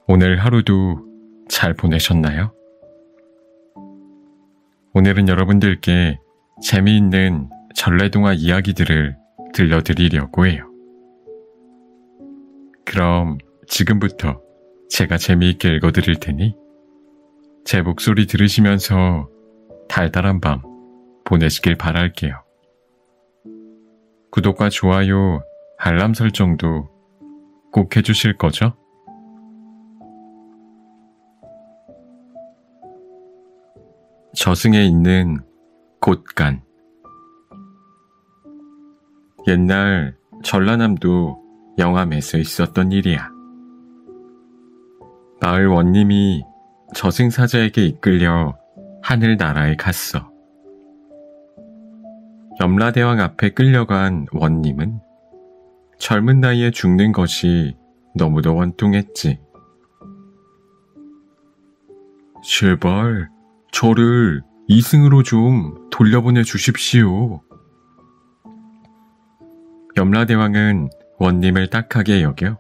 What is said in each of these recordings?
오늘 하루도 잘 보내셨나요? 오늘은 여러분들께 재미있는 전래동화 이야기들을 들려드리려고 해요. 그럼 지금부터 제가 재미있게 읽어드릴 테니 제 목소리 들으시면서 달달한 밤 보내시길 바랄게요. 구독과 좋아요, 알람 설정도 꼭 해주실 거죠? 저승에 있는 곳간. 옛날 전라남도 영암에서 있었던 일이야. 마을 원님이 저승사자에게 이끌려 하늘나라에 갔어. 염라대왕 앞에 끌려간 원님은 젊은 나이에 죽는 것이 너무도 원통했지. 제발 저를 이승으로 좀 돌려보내 주십시오. 염라대왕은 원님을 딱하게 여겨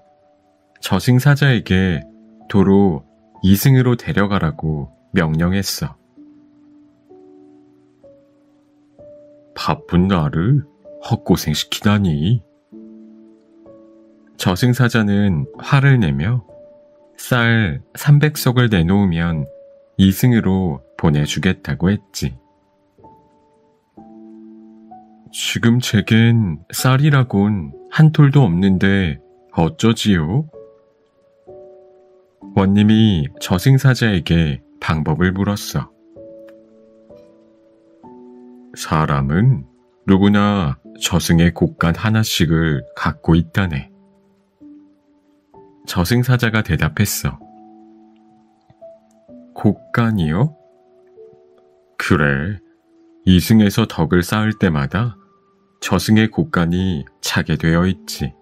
저승사자에게 도로 이승으로 데려가라고 명령했어. 바쁜 나를 헛고생시키다니. 저승사자는 화를 내며 쌀 300석을 내놓으면 이승으로 보내주겠다고 했지. 지금 제겐 쌀이라곤 한 톨도 없는데 어쩌지요? 원님이 저승사자에게 방법을 물었어. 사람은 누구나 저승의 곳간 하나씩을 갖고 있다네. 저승사자가 대답했어. 곳간이요? 그래, 이승에서 덕을 쌓을 때마다 저승의 곳간이 차게 되어 있지.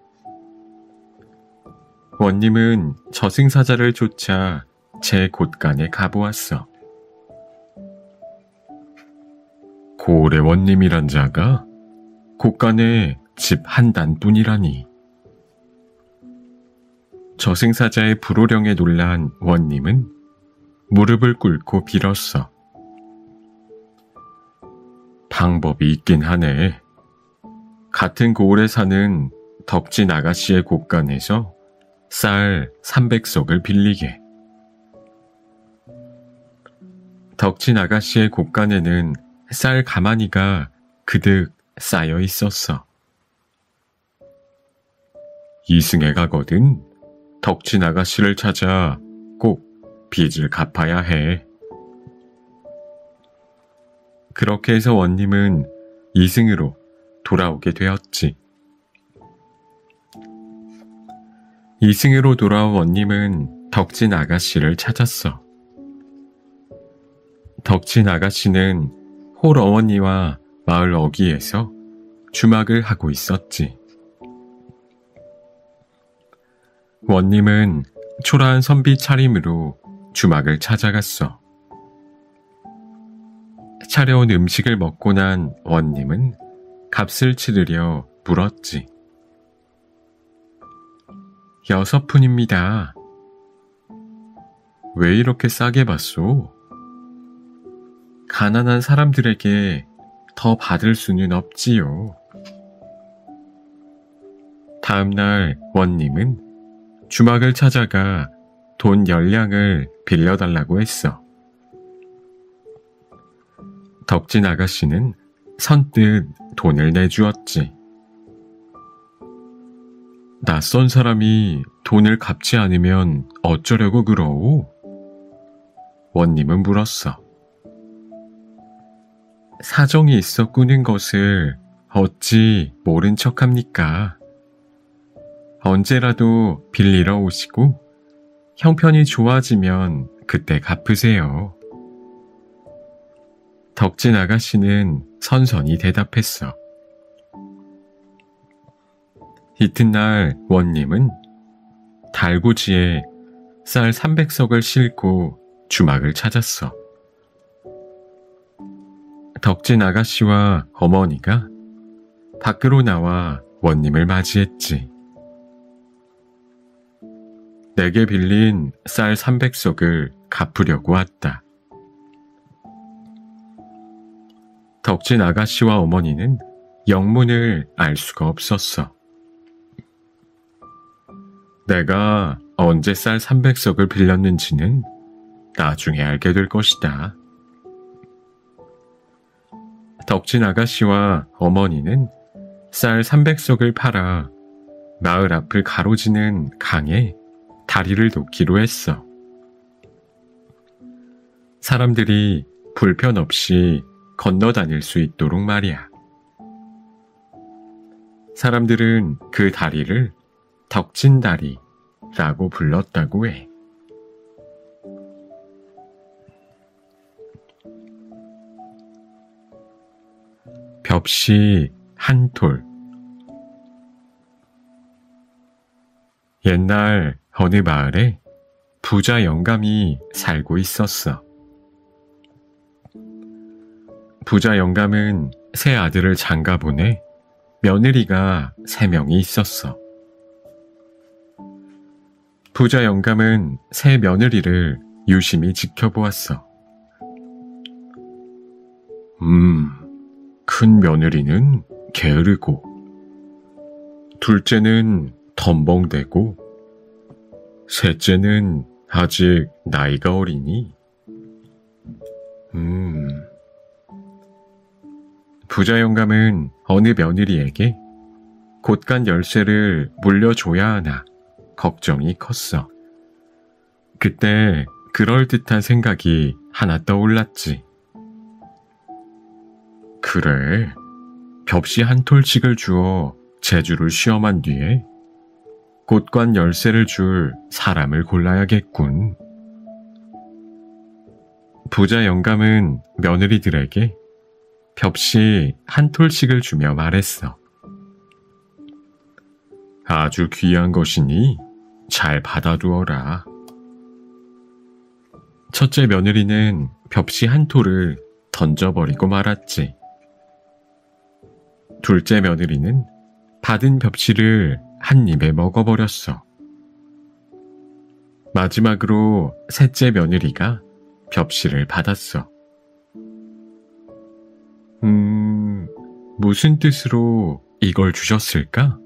원님은 저승사자를 쫓아 제 곳간에 가보았어. 고래원님이란 자가 곳간에 집 한 단뿐이라니. 저승사자의 불호령에 놀란 원님은 무릎을 꿇고 빌었어. 방법이 있긴 하네. 같은 고을에 사는 덕진 아가씨의 곳간에서 쌀 300석을 빌리게. 덕진 아가씨의 곳간에는 쌀 가마니가 그득 쌓여 있었어. 이승에 가거든 덕진 아가씨를 찾아 꼭 빚을 갚아야 해. 그렇게 해서 원님은 이승으로 돌아오게 되었지. 이승으로 돌아온 원님은 덕진 아가씨를 찾았어. 덕진 아가씨는 홀 어머니와 마을 어귀에서 주막을 하고 있었지. 원님은 초라한 선비 차림으로 주막을 찾아갔어. 차려온 음식을 먹고 난 원님은 값을 치르려 물었지. 6푼입니다. 왜 이렇게 싸게 받소? 가난한 사람들에게 더 받을 수는 없지요. 다음 날 원님은 주막을 찾아가 돈 10량을 빌려달라고 했어. 덕진 아가씨는 선뜻 돈을 내주었지. 낯선 사람이 돈을 갚지 않으면 어쩌려고 그러오? 원님은 물었어. 사정이 있어 꾸는 것을 어찌 모른 척합니까? 언제라도 빌리러 오시고 형편이 좋아지면 그때 갚으세요. 덕진 아가씨는 선선히 대답했어. 이튿날 원님은 달구지에 쌀 300석을 싣고 주막을 찾았어. 덕진 아가씨와 어머니가 밖으로 나와 원님을 맞이했지. 내게 빌린 쌀 300석을 갚으려고 왔다. 덕진 아가씨와 어머니는 영문을 알 수가 없었어. 내가 언제 쌀 300석을 빌렸는지는 나중에 알게 될 것이다. 덕진 아가씨와 어머니는 쌀 300석을 팔아 마을 앞을 가로지는 강에 다리를 놓기로 했어. 사람들이 불편 없이 건너 다닐 수 있도록 말이야. 사람들은 그 다리를 덕진다리라고 불렀다고 해. 벽시 한톨. 옛날 어느 마을에 부자 영감이 살고 있었어. 부자 영감은 세 아들을 장가보내 며느리가 3명이 있었어. 부자 영감은 세 며느리를 유심히 지켜보았어. 큰 며느리는 게으르고, 둘째는 덤벙대고, 셋째는 아직 나이가 어리니, 부자 영감은 어느 며느리에게 곳간 열쇠를 물려줘야 하나 걱정이 컸어. 그때 그럴듯한 생각이 하나 떠올랐지. 그래, 벽시 한 톨씩을 주어 제주를 시험한 뒤에 곳간 열쇠를 줄 사람을 골라야겠군. 부자 영감은 며느리들에게 벽시 한 톨씩을 주며 말했어. 아주 귀한 것이니 잘 받아두어라. 첫째 며느리는 벽시 한 톨을 던져버리고 말았지. 둘째 며느리는 받은 벽시를 한 입에 먹어버렸어. 마지막으로 셋째 며느리가 벽시를 받았어. 무슨 뜻으로 이걸 주셨을까?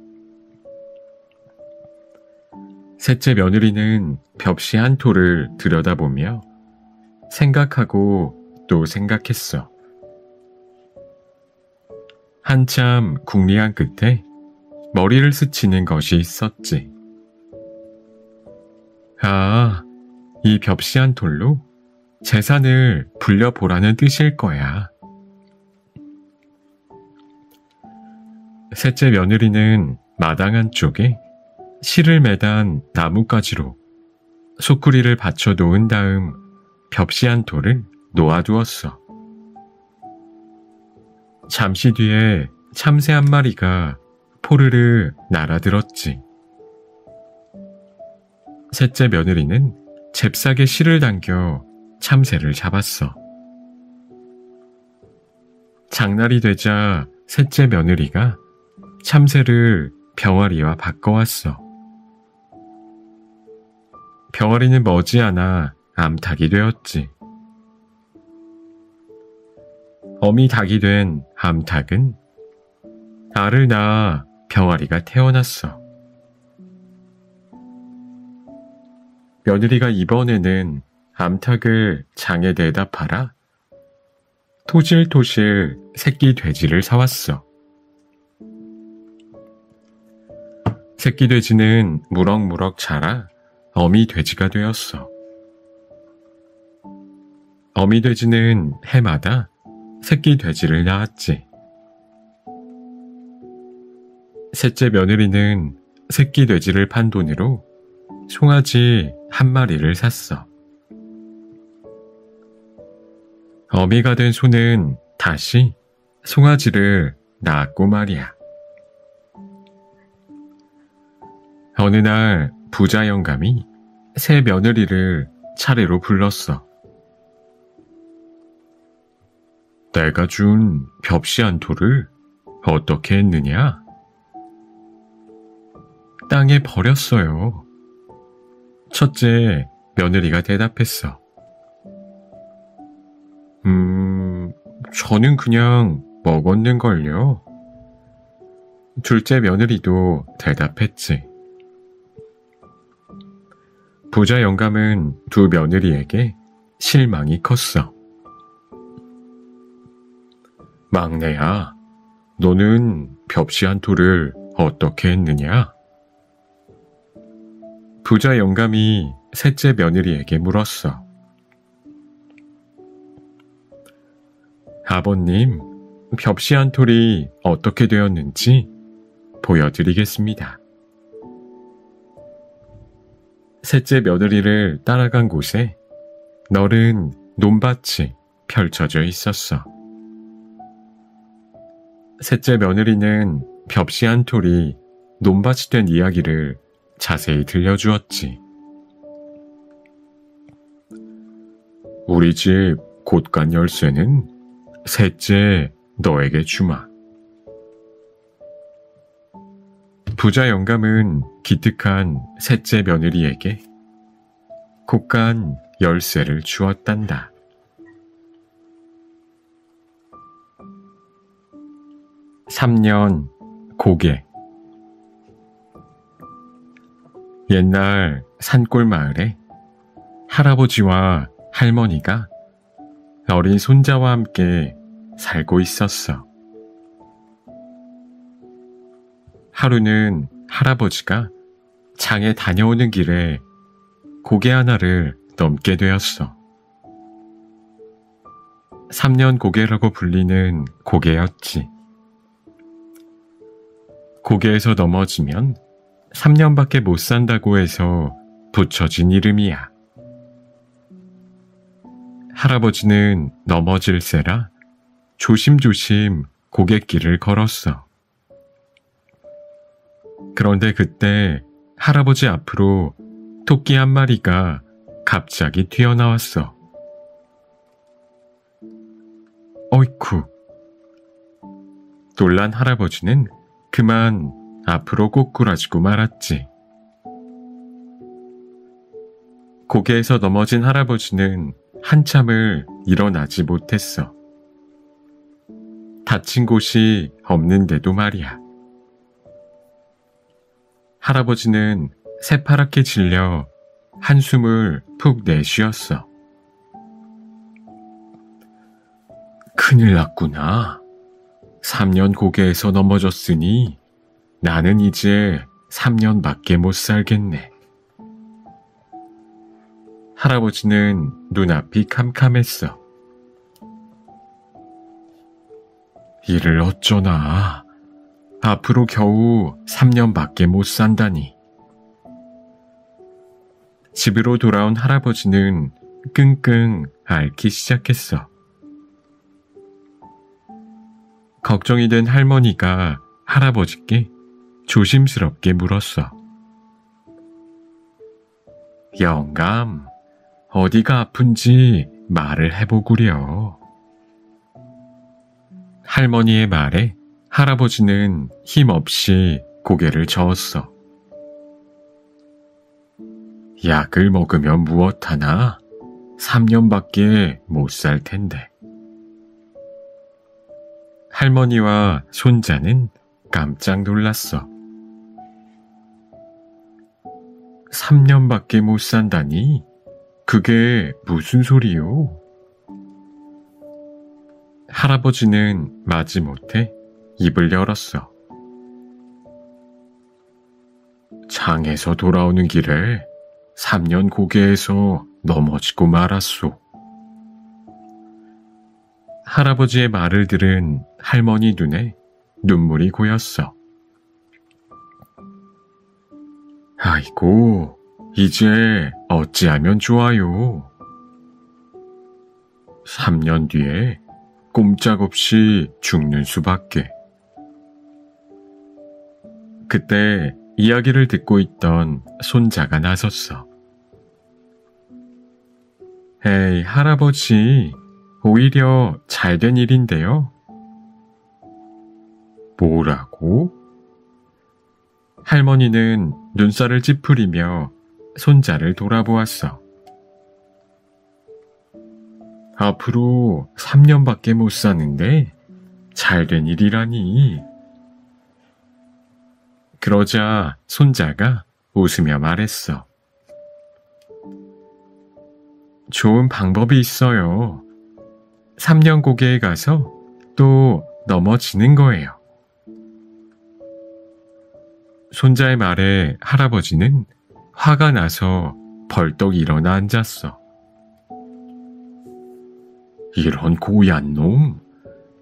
셋째 며느리는 벽시 한 톨을 들여다보며 생각하고 또 생각했어. 한참 궁리한 끝에 머리를 스치는 것이 있었지. 아, 이 벽시 한 톨로 재산을 불려보라는 뜻일 거야. 셋째 며느리는 마당 한쪽에 실을 매단 나뭇가지로 소쿠리를 받쳐 놓은 다음 벽시 한 톨을 놓아두었어. 잠시 뒤에 참새 한 마리가 포르르 날아들었지. 셋째 며느리는 잽싸게 실을 당겨 참새를 잡았어. 장날이 되자 셋째 며느리가 참새를 병아리와 바꿔왔어. 병아리는 머지않아 암탉이 되었지. 어미 닭이 된 암탉은 알을 낳아 병아리가 태어났어. 며느리가 이번에는 암탉을 장에 내다 팔아 토실토실 새끼 돼지를 사왔어. 새끼 돼지는 무럭무럭 자라 어미 돼지가 되었어. 어미 돼지는 해마다 새끼 돼지를 낳았지. 셋째 며느리는 새끼 돼지를 판 돈으로 송아지 한 마리를 샀어. 어미가 된 소는 다시 송아지를 낳았고 말이야. 어느 날 부자 영감이 새 며느리를 차례로 불렀어. 내가 준 벽시 한 톨을 어떻게 했느냐? 땅에 버렸어요. 첫째 며느리가 대답했어. 저는 그냥 먹었는걸요. 둘째 며느리도 대답했지. 부자 영감은 두 며느리에게 실망이 컸어. 막내야, 너는 벽시한 토를 어떻게 했느냐? 부자 영감이 셋째 며느리에게 물었어. 아버님, 벽시한 톨이 어떻게 되었는지 보여드리겠습니다. 셋째 며느리를 따라간 곳에 넓은 논밭이 펼쳐져 있었어. 셋째 며느리는 벽시한 톨이 논밭이 된 이야기를 자세히 들려주었지. 우리 집 곳간 열쇠는 셋째 너에게 주마. 부자 영감은 기특한 셋째 며느리에게 곳간 열쇠를 주었단다. (3년) 고개. 옛날 산골 마을에 할아버지와 할머니가 어린 손자와 함께 살고 있었어. 하루는 할아버지가 장에 다녀오는 길에 고개 하나를 넘게 되었어. 3년 고개라고 불리는 고개였지. 고개에서 넘어지면 3년밖에 못 산다고 해서 붙여진 이름이야. 할아버지는 넘어질세라 조심조심 고갯길을 걸었어. 그런데 그때 할아버지 앞으로 토끼 한 마리가 갑자기 튀어나왔어. 어이쿠. 놀란 할아버지는 그만 앞으로 꼬꾸라지고 말았지. 고개에서 넘어진 할아버지는 한참을 일어나지 못했어. 다친 곳이 없는데도 말이야. 할아버지는 새파랗게 질려 한숨을 푹 내쉬었어. 큰일 났구나. 3년 고개에서 넘어졌으니 나는 이제 3년밖에 못 살겠네. 할아버지는 눈앞이 캄캄했어. 이를 어쩌나. 앞으로 겨우 3년밖에 못 산다니. 집으로 돌아온 할아버지는 끙끙 앓기 시작했어. 걱정이 된 할머니가 할아버지께 조심스럽게 물었어. 영감, 어디가 아픈지 말을 해보구려. 할머니의 말에 할아버지는 힘없이 고개를 저었어. 약을 먹으면 무엇하나 3년밖에 못 살 텐데. 할머니와 손자는 깜짝 놀랐어. 3년밖에 못 산다니? 그게 무슨 소리요? 할아버지는 마지못해 입을 열었어. 장에서 돌아오는 길에 3년 고개에서 넘어지고 말았소. 할아버지의 말을 들은 할머니 눈에 눈물이 고였어. 아이고, 이제 어찌하면 좋아요. 3년 뒤에 꼼짝없이 죽는 수밖에. 그때 이야기를 듣고 있던 손자가 나섰어. 에이, 할아버지, 오히려 잘된 일인데요. 뭐라고? 할머니는 눈살을 찌푸리며 손자를 돌아보았어. 앞으로 3년밖에 못 사는데 잘된 일이라니. 그러자 손자가 웃으며 말했어. 좋은 방법이 있어요. 3년 고개에 가서 또 넘어지는 거예요. 손자의 말에 할아버지는 화가 나서 벌떡 일어나 앉았어. 이런 고얀 놈,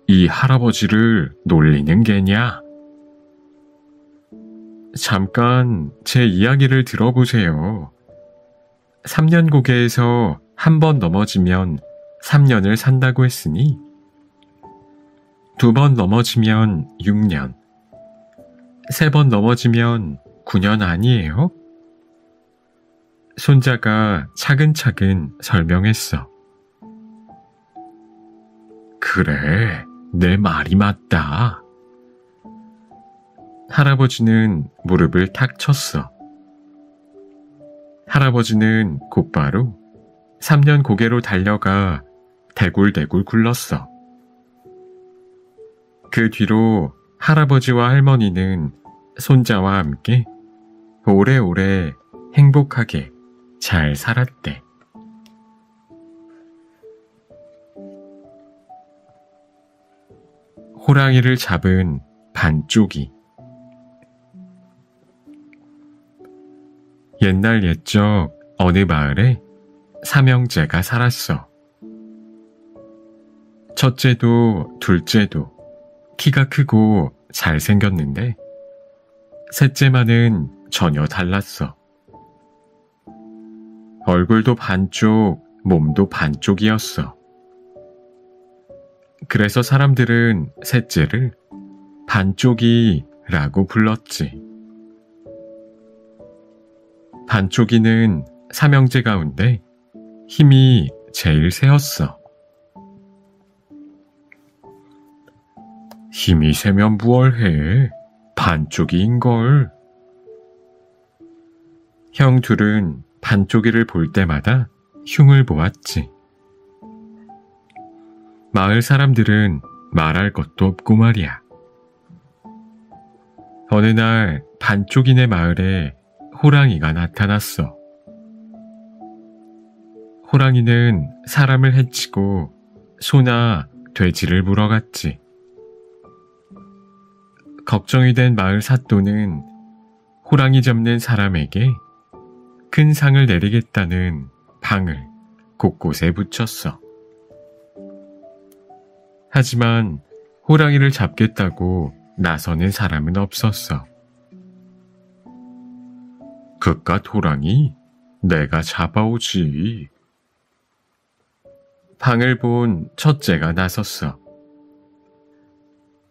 이 할아버지를 놀리는 게냐? 잠깐 제 이야기를 들어보세요. 3년 고개에서 한 번 넘어지면 3년을 산다고 했으니 2번 넘어지면 6년, 3번 넘어지면 9년 아니에요? 손자가 차근차근 설명했어. 그래, 내 말이 맞다. 할아버지는 무릎을 탁 쳤어. 할아버지는 곧바로 3년 고개로 달려가 대굴대굴 굴렀어. 그 뒤로 할아버지와 할머니는 손자와 함께 오래오래 행복하게 잘 살았대. 호랑이를 잡은 반쪽이. 옛날 옛적 어느 마을에 삼형제가 살았어. 첫째도 둘째도 키가 크고 잘생겼는데 셋째만은 전혀 달랐어. 얼굴도 반쪽, 몸도 반쪽이었어. 그래서 사람들은 셋째를 반쪽이라고 불렀지. 반쪽이는 삼형제 가운데 힘이 제일 세었어. 힘이 세면 무얼해? 반쪽이인걸. 형 둘은 반쪽이를 볼 때마다 흉을 보았지. 마을 사람들은 말할 것도 없고 말이야. 어느 날 반쪽이네 마을에 호랑이가 나타났어. 호랑이는 사람을 해치고 소나 돼지를 물어갔지. 걱정이 된 마을 사또는 호랑이 잡는 사람에게 큰 상을 내리겠다는 방을 곳곳에 붙였어. 하지만 호랑이를 잡겠다고 나서는 사람은 없었어. 그깟 호랑이 내가 잡아오지. 방을 본 첫째가 나섰어.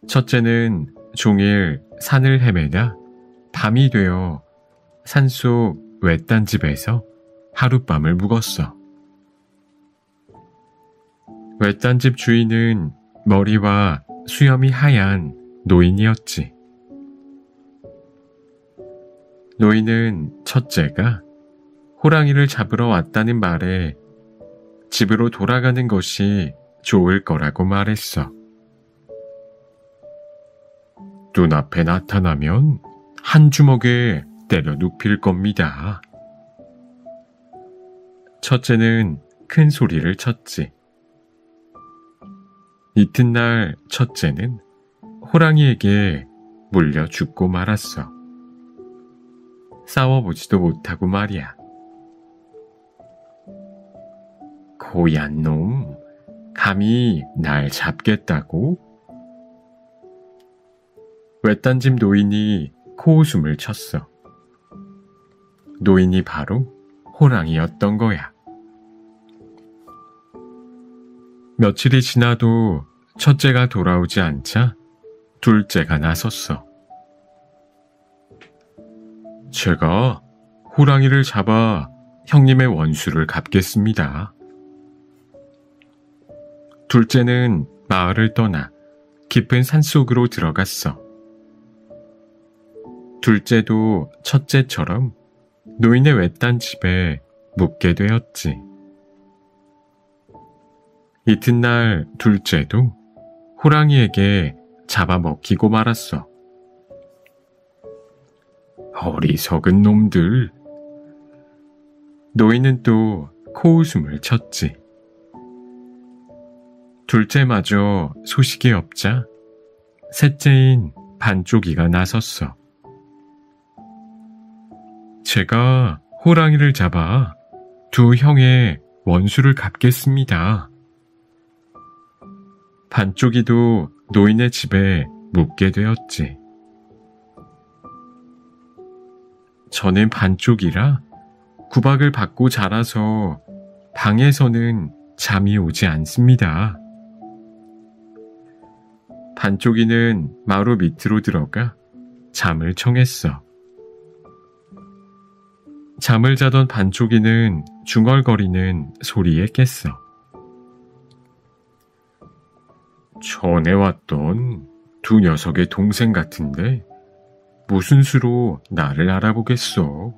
첫째는 종일 산을 헤매다 밤이 되어 산속 외딴 집에서 하룻밤을 묵었어. 외딴 집 주인은 머리와 수염이 하얀 노인이었지. 노인은 첫째가 호랑이를 잡으러 왔다는 말에 집으로 돌아가는 것이 좋을 거라고 말했어. 눈앞에 나타나면 한 주먹에 때려 눕힐 겁니다. 첫째는 큰 소리를 쳤지. 이튿날 첫째는 호랑이에게 물려 죽고 말았어. 싸워보지도 못하고 말이야. 고얀 놈, 감히 날 잡겠다고? 외딴 집 노인이 코웃음을 쳤어. 노인이 바로 호랑이였던 거야. 며칠이 지나도 첫째가 돌아오지 않자 둘째가 나섰어. 제가 호랑이를 잡아 형님의 원수를 갚겠습니다. 둘째는 마을을 떠나 깊은 산속으로 들어갔어. 둘째도 첫째처럼 노인의 외딴 집에 묵게 되었지. 이튿날 둘째도 호랑이에게 잡아먹히고 말았어. 어리석은 놈들. 노인은 또 코웃음을 쳤지. 둘째마저 소식이 없자 셋째인 반쪽이가 나섰어. 제가 호랑이를 잡아 두 형의 원수를 갚겠습니다. 반쪽이도 노인의 집에 묵게 되었지. 저는 반쪽이라 구박을 받고 자라서 방에서는 잠이 오지 않습니다. 반쪽이는 마루 밑으로 들어가 잠을 청했어. 잠을 자던 반쪽이는 중얼거리는 소리에 깼어. 전에 왔던 두 녀석의 동생 같은데 무슨 수로 나를 알아보겠어.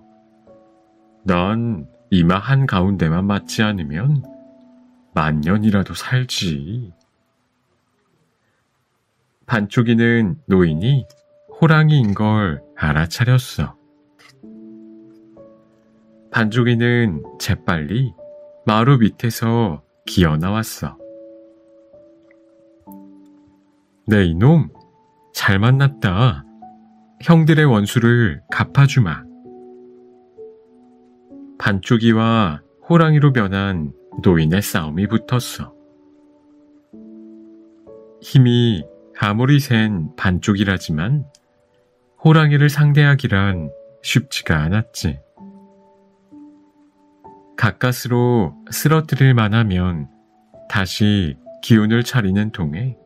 난 이마 한가운데만 맞지 않으면 만년이라도 살지. 반쪽이는 노인이 호랑이인 걸 알아차렸어. 반쪽이는 재빨리 마루 밑에서 기어 나왔어. 네 이놈, 잘 만났다. 형들의 원수를 갚아주마. 반쪽이와 호랑이로 변한 노인의 싸움이 붙었어. 힘이 아무리 센 반쪽이라지만 호랑이를 상대하기란 쉽지가 않았지. 가까스로 쓰러뜨릴 만하면 다시 기운을 차리는 동에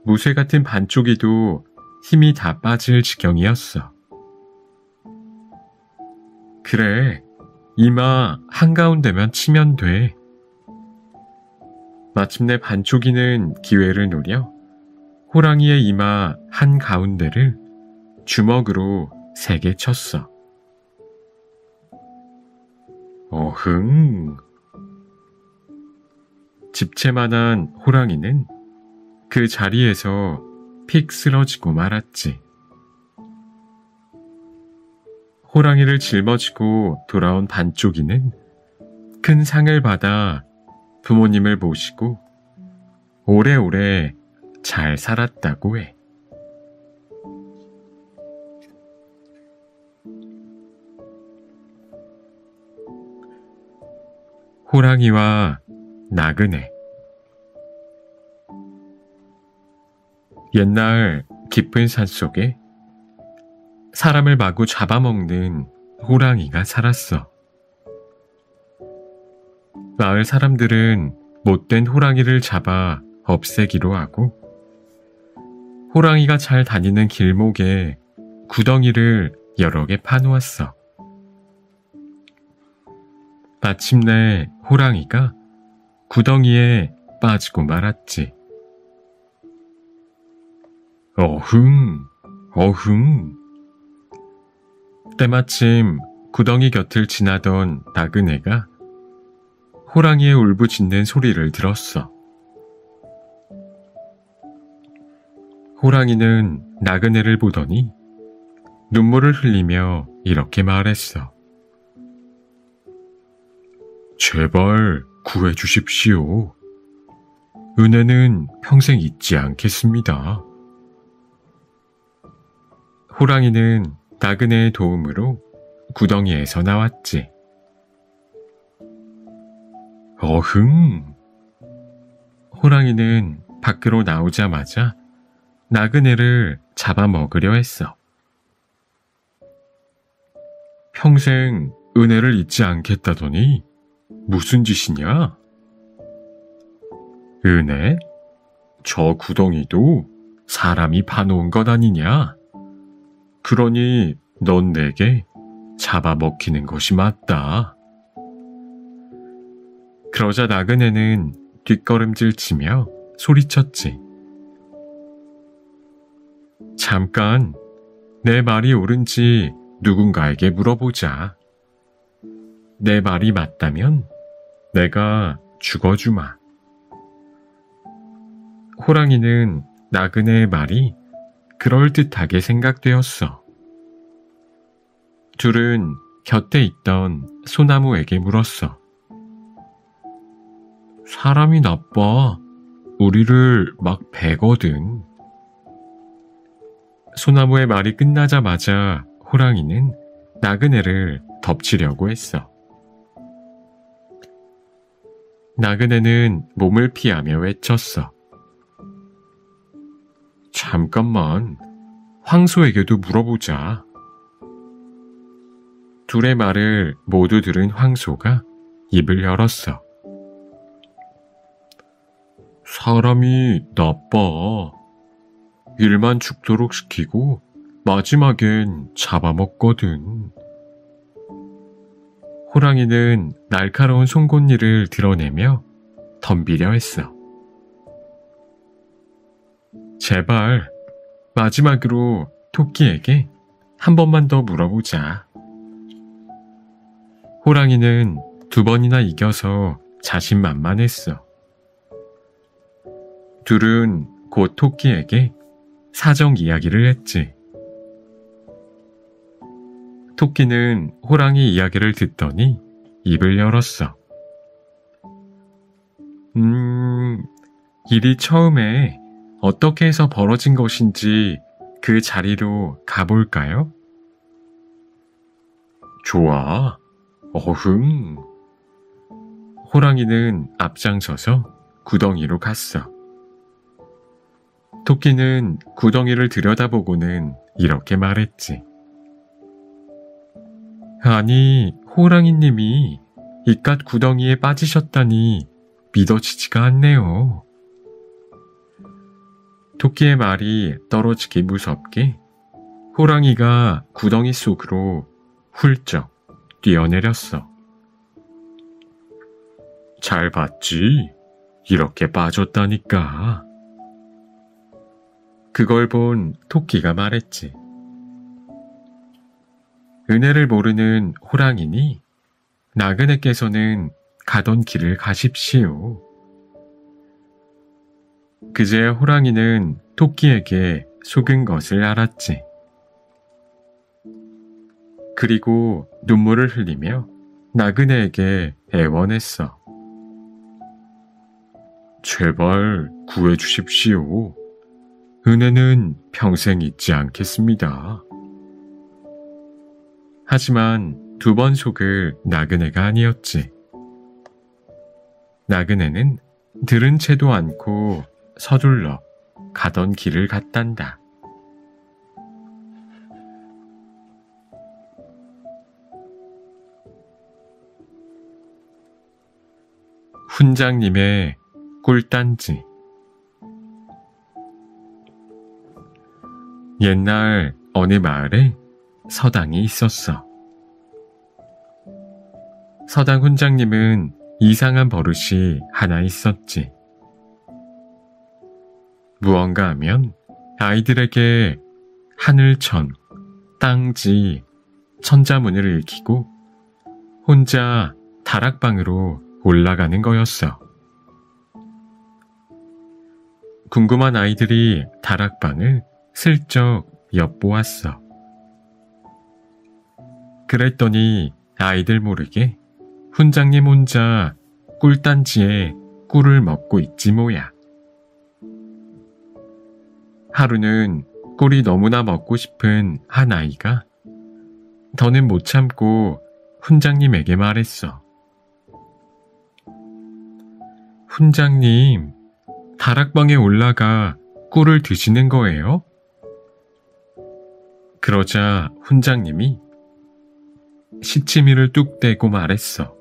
무쇠 같은 반쪽이도 힘이 다 빠질 지경이었어. 그래, 이마 한가운데만 치면 돼. 마침내 반쪽이는 기회를 노려 호랑이의 이마 한가운데를 주먹으로 세게 쳤어. 어흥. 집채만한 호랑이는 그 자리에서 픽 쓰러지고 말았지. 호랑이를 짊어지고 돌아온 반쪽이는 큰 상을 받아 부모님을 모시고 오래오래 잘 살았다고 해. 호랑이와 나그네. 옛날 깊은 산속에 사람을 마구 잡아먹는 호랑이가 살았어. 마을 사람들은 못된 호랑이를 잡아 없애기로 하고 호랑이가 잘 다니는 길목에 구덩이를 여러 개 파놓았어. 마침내 호랑이가 구덩이에 빠지고 말았지. 어흥, 어흥. 때마침 구덩이 곁을 지나던 나그네가 호랑이의 울부짖는 소리를 들었어. 호랑이는 나그네를 보더니 눈물을 흘리며 이렇게 말했어. 제발 구해주십시오. 은혜는 평생 잊지 않겠습니다. 호랑이는 나그네의 도움으로 구덩이에서 나왔지. 어흥! 호랑이는 밖으로 나오자마자 나그네를 잡아먹으려 했어. 평생 은혜를 잊지 않겠다더니 무슨 짓이냐? 은혜? 저 구덩이도 사람이 파놓은 것 아니냐? 그러니 넌 내게 잡아먹히는 것이 맞다. 그러자 나그네는 뒷걸음질 치며 소리쳤지. 잠깐, 내 말이 옳은지 누군가에게 물어보자. 내 말이 맞다면 내가 죽어주마. 호랑이는 나그네의 말이 그럴듯하게 생각되었어. 둘은 곁에 있던 소나무에게 물었어. 사람이 나빠. 우리를 막 베거든. 소나무의 말이 끝나자마자 호랑이는 나그네를 덮치려고 했어. 나그네는 몸을 피하며 외쳤어. 잠깐만, 황소에게도 물어보자. 둘의 말을 모두 들은 황소가 입을 열었어. 사람이 나빠. 일만 죽도록 시키고 마지막엔 잡아먹거든. 호랑이는 날카로운 송곳니를 드러내며 덤비려 했어. 제발 마지막으로 토끼에게 한 번만 더 물어보자. 호랑이는 2번이나 이겨서 자신만만했어. 둘은 곧 토끼에게 사정 이야기를 했지. 토끼는 호랑이 이야기를 듣더니 입을 열었어. 일이 처음에 어떻게 해서 벌어진 것인지 그 자리로 가볼까요? 좋아. 어흥. 호랑이는 앞장서서 구덩이로 갔어. 토끼는 구덩이를 들여다보고는 이렇게 말했지. 아니, 호랑이님이 이깟 구덩이에 빠지셨다니 믿어지지가 않네요. 토끼의 말이 떨어지기 무섭게 호랑이가 구덩이 속으로 훌쩍 뛰어내렸어. 잘 봤지? 이렇게 빠졌다니까. 그걸 본 토끼가 말했지. 은혜를 모르는 호랑이니 나그네께서는 가던 길을 가십시오. 그제야 호랑이는 토끼에게 속은 것을 알았지. 그리고 눈물을 흘리며 나그네에게 애원했어. 제발 구해주십시오. 은혜는 평생 잊지 않겠습니다. 하지만 2번 속을 나그네가 아니었지. 나그네는 들은 채도 않고 서둘러 가던 길을 갔단다. 훈장님의 꿀단지. 옛날 어느 마을에 서당이 있었어. 서당 훈장님은 이상한 버릇이 하나 있었지. 무언가 하면 아이들에게 하늘천, 땅지, 천자문을 읽히고 혼자 다락방으로 올라가는 거였어. 궁금한 아이들이 다락방을 슬쩍 엿보았어. 그랬더니 아이들 모르게 훈장님 혼자 꿀단지에 꿀을 먹고 있지 뭐야. 하루는 꿀이 너무나 먹고 싶은 한 아이가 더는 못 참고 훈장님에게 말했어. 훈장님, 다락방에 올라가 꿀을 드시는 거예요? 그러자 훈장님이 시치미를 뚝 떼고 말했어.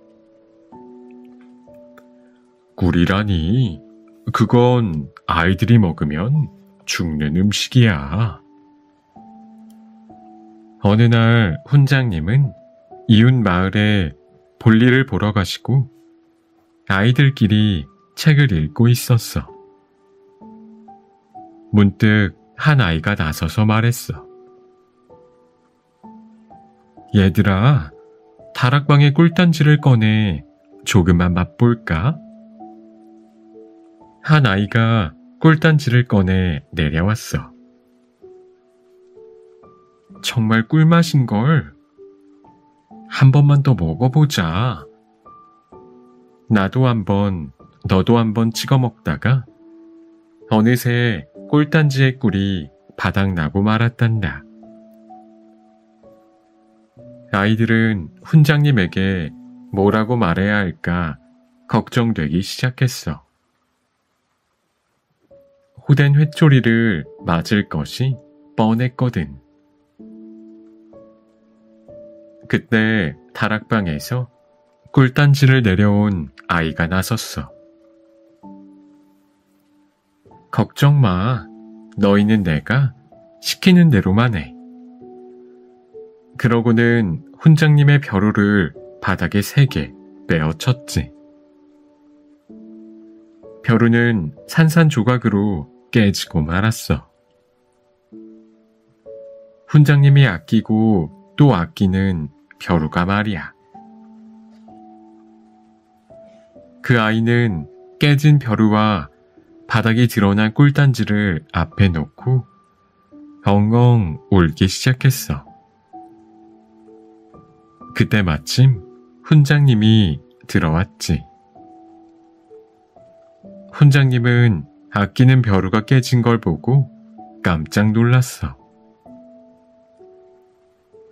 꿀이라니, 그건 아이들이 먹으면 죽는 음식이야. 어느 날 훈장님은 이웃 마을에 볼일을 보러 가시고 아이들끼리 책을 읽고 있었어. 문득 한 아이가 나서서 말했어. 얘들아, 다락방에 꿀단지를 꺼내 조금만 맛볼까? 한 아이가 꿀단지를 꺼내 내려왔어. 정말 꿀맛인걸. 한 번만 더 먹어보자. 나도 한번, 너도 한번 찍어 먹다가 어느새 꿀단지의 꿀이 바닥나고 말았단다. 아이들은 훈장님에게 뭐라고 말해야 할까 걱정되기 시작했어. 호된 회초리를 맞을 것이 뻔했거든. 그때 다락방에서 꿀단지를 내려온 아이가 나섰어. 걱정 마. 너희는 내가 시키는 대로만 해. 그러고는 훈장님의 벼루를 바닥에 3개 빼어쳤지. 벼루는 산산조각으로 깨지고 말았어. 훈장님이 아끼고 또 아끼는 벼루가 말이야. 그 아이는 깨진 벼루와 바닥이 드러난 꿀단지를 앞에 놓고 엉엉 울기 시작했어. 그때 마침 훈장님이 들어왔지. 훈장님은 아끼는 벼루가 깨진 걸 보고 깜짝 놀랐어.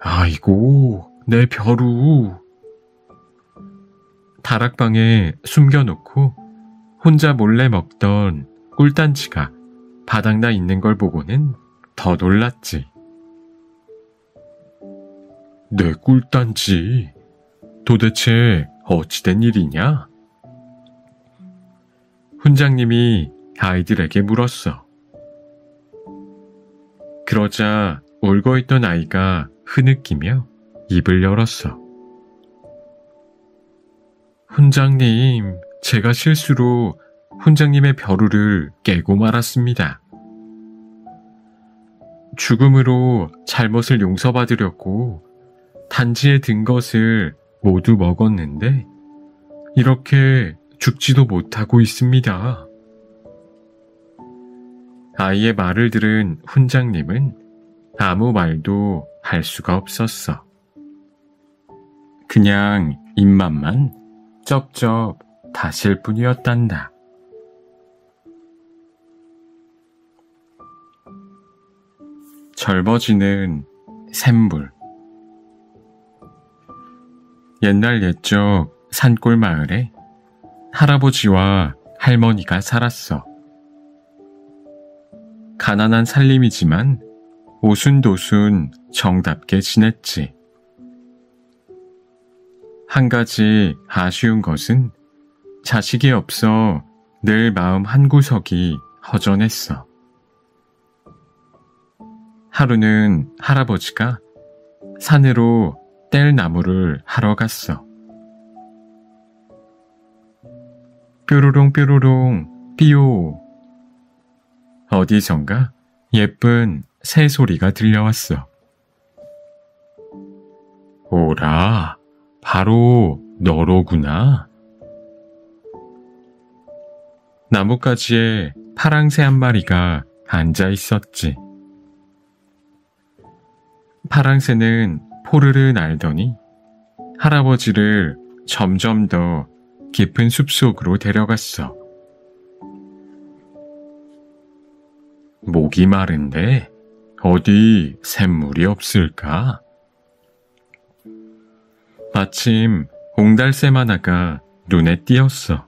아이고, 내 벼루. 다락방에 숨겨놓고 혼자 몰래 먹던 꿀단지가 바닥나 있는 걸 보고는 더 놀랐지. 내 꿀단지, 도대체 어찌된 일이냐? 훈장님이 아이들에게 물었어. 그러자 울고 있던 아이가 흐느끼며 입을 열었어. 훈장님, 제가 실수로 훈장님의 벼루를 깨고 말았습니다. 죽음으로 잘못을 용서받으려고 단지에 든 것을 모두 먹었는데 이렇게 죽지도 못하고 있습니다. 아이의 말을 들은 훈장님은 아무 말도 할 수가 없었어. 그냥 입맛만 쩝쩝 다실 뿐이었단다. 젊어지는 샘물. 옛날 옛적 산골 마을에 할아버지와 할머니가 살았어. 가난한 살림이지만 오순도순 정답게 지냈지. 한 가지 아쉬운 것은 자식이 없어 늘 마음 한구석이 허전했어. 하루는 할아버지가 산으로 뗄나무를 하러 갔어. 뾰로롱 뾰로롱 삐요. 어디선가 예쁜 새 소리가 들려왔어. 오라, 바로 너로구나. 나뭇가지에 파랑새 한 마리가 앉아 있었지. 파랑새는 포르르 날더니 할아버지를 점점 더 깊은 숲속으로 데려갔어. 목이 마른데 어디 샘물이 없을까? 마침 옹달샘 하나가 눈에 띄었어.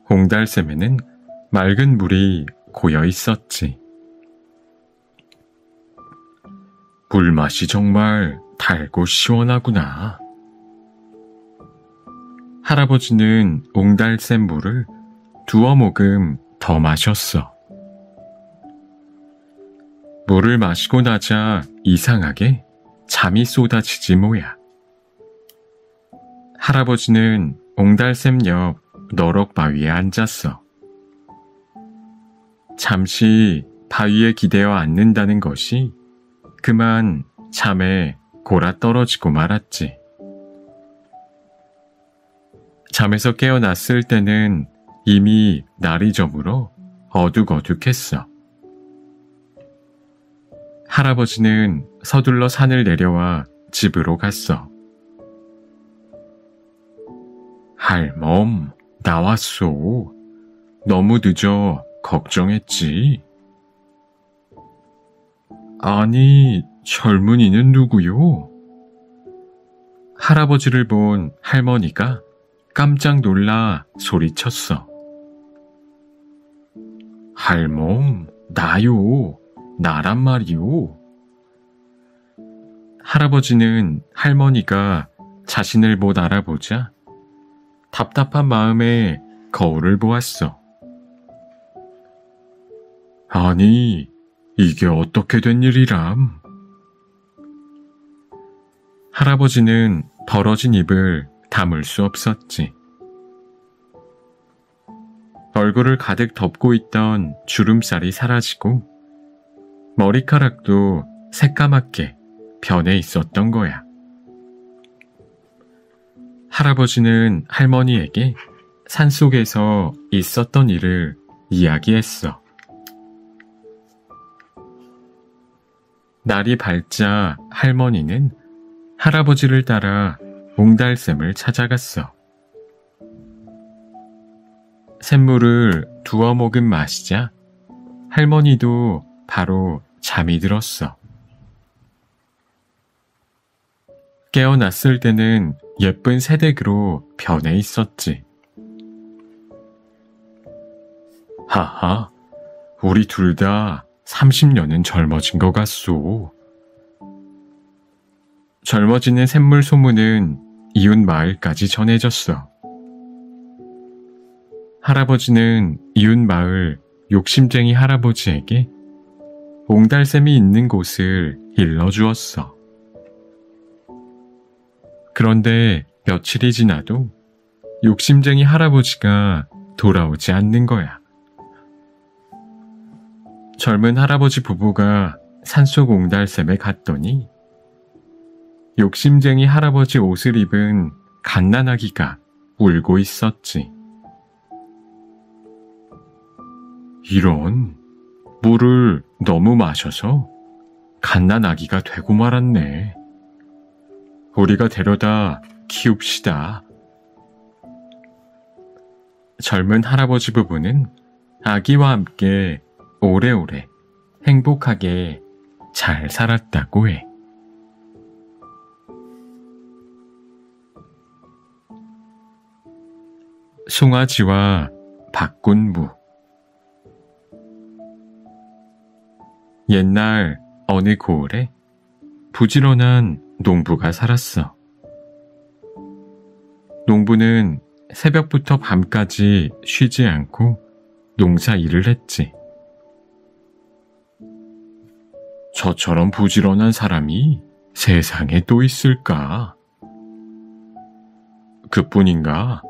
옹달샘에는 맑은 물이 고여 있었지. 물맛이 정말 달고 시원하구나. 할아버지는 옹달샘 물을 2모금 더 마셨어. 물을 마시고 나자 이상하게 잠이 쏟아지지 뭐야. 할아버지는 옹달샘 옆 너럭 바위에 앉았어. 잠시 바위에 기대어 앉는다는 것이 그만 잠에 골아 떨어지고 말았지. 잠에서 깨어났을 때는 이미 날이 저물어 어둑어둑했어. 할아버지는 서둘러 산을 내려와 집으로 갔어. 할멈, 나왔소. 너무 늦어 걱정했지. 아니, 젊은이는 누구요? 할아버지를 본 할머니가 깜짝 놀라 소리쳤어. 할멈, 나요. 나란 말이요. 할아버지는 할머니가 자신을 못 알아보자 답답한 마음에 거울을 보았어. 아니, 이게 어떻게 된 일이람? 할아버지는 벌어진 입을 다물 수 없었지. 얼굴을 가득 덮고 있던 주름살이 사라지고 머리카락도 새까맣게 변해 있었던 거야. 할아버지는 할머니에게 산속에서 있었던 일을 이야기했어. 날이 밝자 할머니는 할아버지를 따라 옹달샘을 찾아갔어. 샘물을 두어 모금 마시자 할머니도 바로 잠이 들었어. 깨어났을 때는 예쁜 새댁으로 변해 있었지. 하하, 우리 둘 다 30년은 젊어진 것 같소. 젊어지는 샘물 소문은 이웃 마을까지 전해졌어. 할아버지는 이웃 마을 욕심쟁이 할아버지에게 옹달샘이 있는 곳을 일러주었어. 그런데 며칠이 지나도 욕심쟁이 할아버지가 돌아오지 않는 거야. 젊은 할아버지 부부가 산속 옹달샘에 갔더니 욕심쟁이 할아버지 옷을 입은 갓난아기가 울고 있었지. 이런, 물을 너무 마셔서 갓난아기가 되고 말았네. 우리가 데려다 키웁시다. 젊은 할아버지 부부는 아기와 함께 오래오래 행복하게 잘 살았다고 해. 송아지와 박군무. 옛날 어느 고을에 부지런한 농부가 살았어. 농부는 새벽부터 밤까지 쉬지 않고 농사 일을 했지. 저처럼 부지런한 사람이 세상에 또 있을까? 그뿐인가?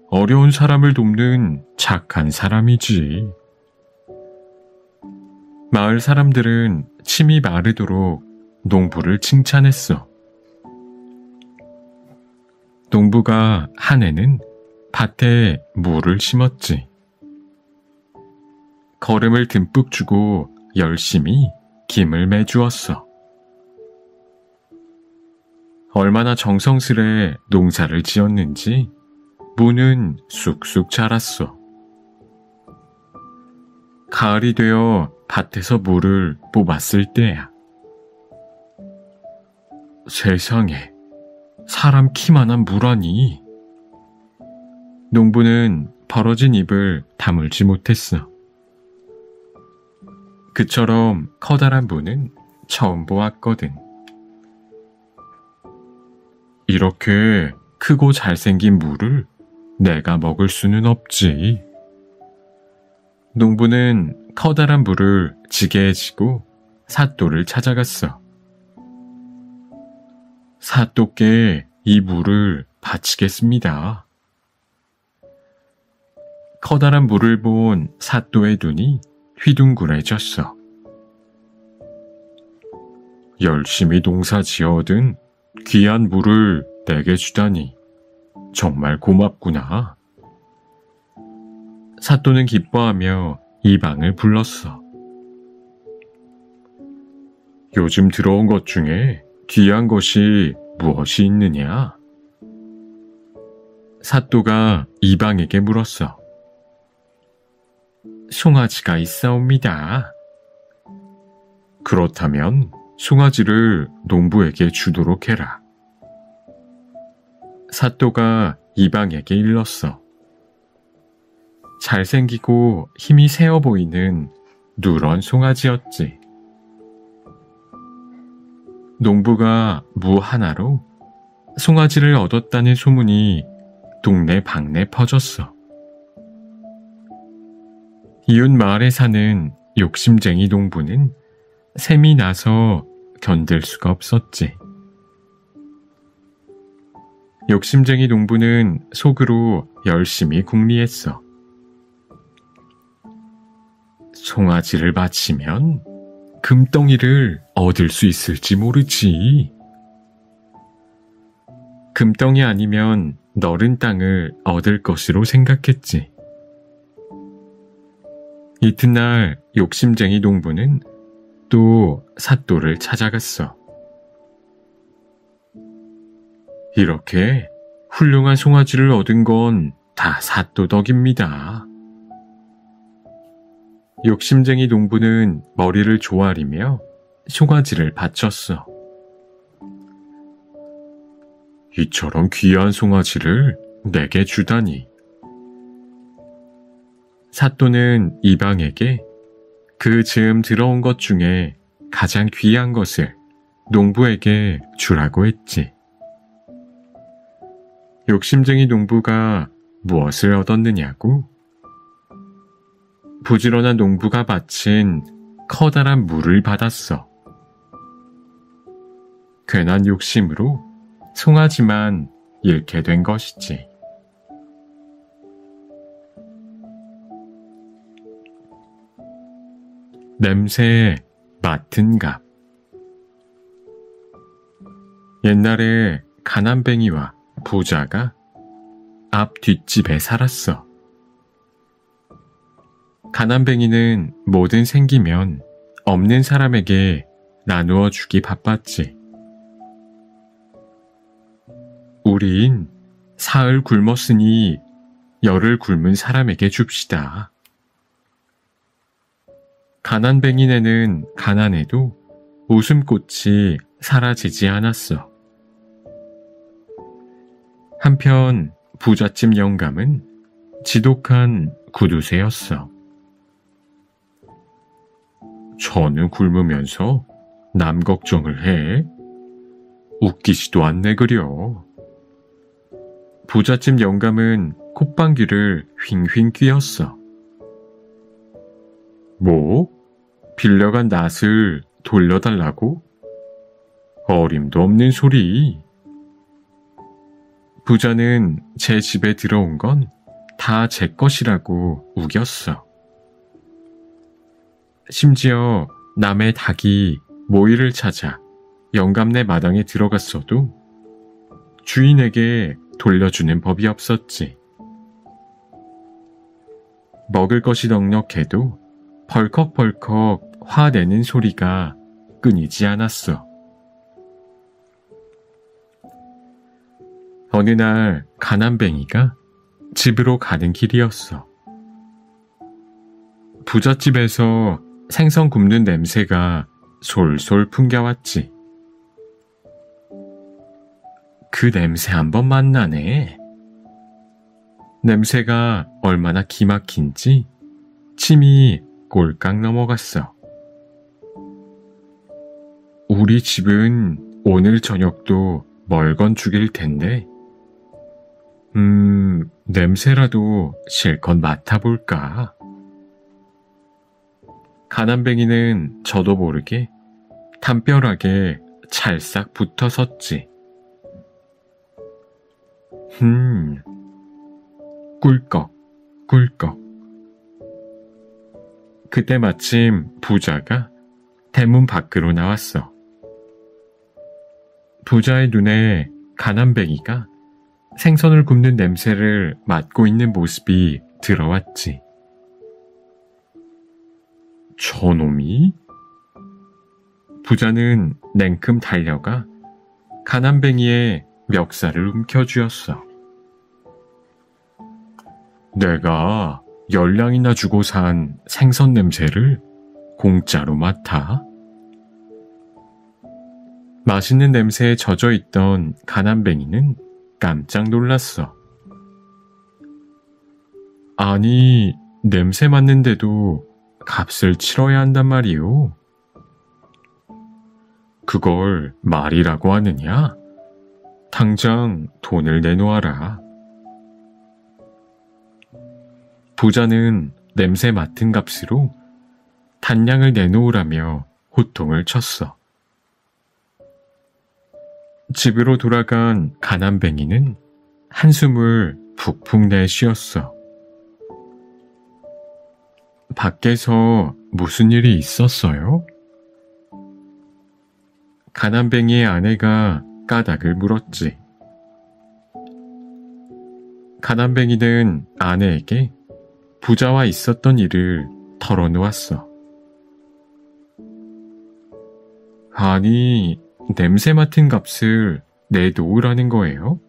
어려운 사람을 돕는 착한 사람이지. 마을 사람들은 침이 마르도록 농부를 칭찬했어. 농부가 한 해는 밭에 무를 심었지. 거름을 듬뿍 주고 열심히 김을 매주었어. 얼마나 정성스레 농사를 지었는지 무는 쑥쑥 자랐어. 가을이 되어 밭에서 무를 뽑았을 때야. 세상에, 사람 키만한 무라니. 농부는 벌어진 입을 다물지 못했어. 그처럼 커다란 무는 처음 보았거든. 이렇게 크고 잘생긴 무를 내가 먹을 수는 없지. 농부는 커다란 무를 지게에 지고 사또를 찾아갔어. 사또께 이 무를 바치겠습니다. 커다란 무를 본 사또의 눈이 휘둥그레졌어. 열심히 농사 지어든 귀한 물을 내게 주다니 정말 고맙구나. 사또는 기뻐하며 이방을 불렀어. 요즘 들어온 것 중에 귀한 것이 무엇이 있느냐? 사또가 이방에게 물었어. 송아지가 있사옵니다. 그렇다면 송아지를 농부에게 주도록 해라. 사또가 이방에게 일렀어. 잘생기고 힘이 세어 보이는 누런 송아지였지. 농부가 무 하나로 송아지를 얻었다는 소문이 동네 방네 퍼졌어. 이웃 마을에 사는 욕심쟁이 농부는 셈이 나서 견딜 수가 없었지. 욕심쟁이 농부는 속으로 열심히 궁리했어. 송아지를 바치면 금덩이를 얻을 수 있을지 모르지. 금덩이 아니면 너른 땅을 얻을 것으로 생각했지. 이튿날 욕심쟁이 농부는 또 사또를 찾아갔어. 이렇게 훌륭한 송아지를 얻은 건 다 사또 덕입니다. 욕심쟁이 농부는 머리를 조아리며 송아지를 바쳤어. 이처럼 귀한 송아지를 내게 주다니. 사또는 이방에게 그 즈음 들어온 것 중에 가장 귀한 것을 농부에게 주라고 했지. 욕심쟁이 농부가 무엇을 얻었느냐고? 부지런한 농부가 바친 커다란 물을 받았어. 괜한 욕심으로 송아지만 잃게 된 것이지. 냄새 맡은 갑. 옛날에 가난뱅이와 부자가 앞 뒷집에 살았어. 가난뱅이는 뭐든 생기면 없는 사람에게 나누어 주기 바빴지. 우린 사흘 굶었으니 열흘 굶은 사람에게 줍시다. 가난뱅이네는 가난해도 웃음꽃이 사라지지 않았어. 한편 부잣집 영감은 지독한 구두쇠였어. 저는 굶으면서 남 걱정을 해? 웃기지도 않네 그려. 부잣집 영감은 콧방귀를 휭휭 뀌었어. 뭐? 빌려간 낫을 돌려달라고? 어림도 없는 소리. 부자는 제 집에 들어온 건 다 제 것이라고 우겼어. 심지어 남의 닭이 모이를 찾아 영감네 마당에 들어갔어도 주인에게 돌려주는 법이 없었지. 먹을 것이 넉넉해도 벌컥벌컥 화내는 소리가 끊이지 않았어. 어느 날 가난뱅이가 집으로 가는 길이었어. 부잣집에서 생선 굽는 냄새가 솔솔 풍겨왔지. 그 냄새 한번 만나네. 냄새가 얼마나 기막힌지 침이 꼴깍 넘어갔어. 우리 집은 오늘 저녁도 멀건 죽일 텐데 냄새라도 실컷 맡아볼까? 가난뱅이는 저도 모르게 담벼락에 찰싹 붙어 섰지. 꿀꺽, 꿀꺽. 그때 마침 부자가 대문 밖으로 나왔어. 부자의 눈에 가난뱅이가 생선을 굽는 냄새를 맡고 있는 모습이 들어왔지. 저놈이? 부자는 냉큼 달려가 가난뱅이의 멱살을 움켜쥐었어. 내가 10냥이나 주고 산 생선 냄새를 공짜로 맡아? 맛있는 냄새에 젖어있던 가난뱅이는 깜짝 놀랐어. 아니, 냄새 맡는데도 값을 치러야 한단 말이오. 그걸 말이라고 하느냐? 당장 돈을 내놓아라. 부자는 냄새 맡은 값으로 단량을 내놓으라며 호통을 쳤어. 집으로 돌아간 가난뱅이는 한숨을 푹푹 내쉬었어. 밖에서 무슨 일이 있었어요? 가난뱅이의 아내가 까닭을 물었지. 가난뱅이는 아내에게 부자와 있었던 일을 털어놓았어. 아니, 냄새 맡은 값을 내놓으라는 거예요?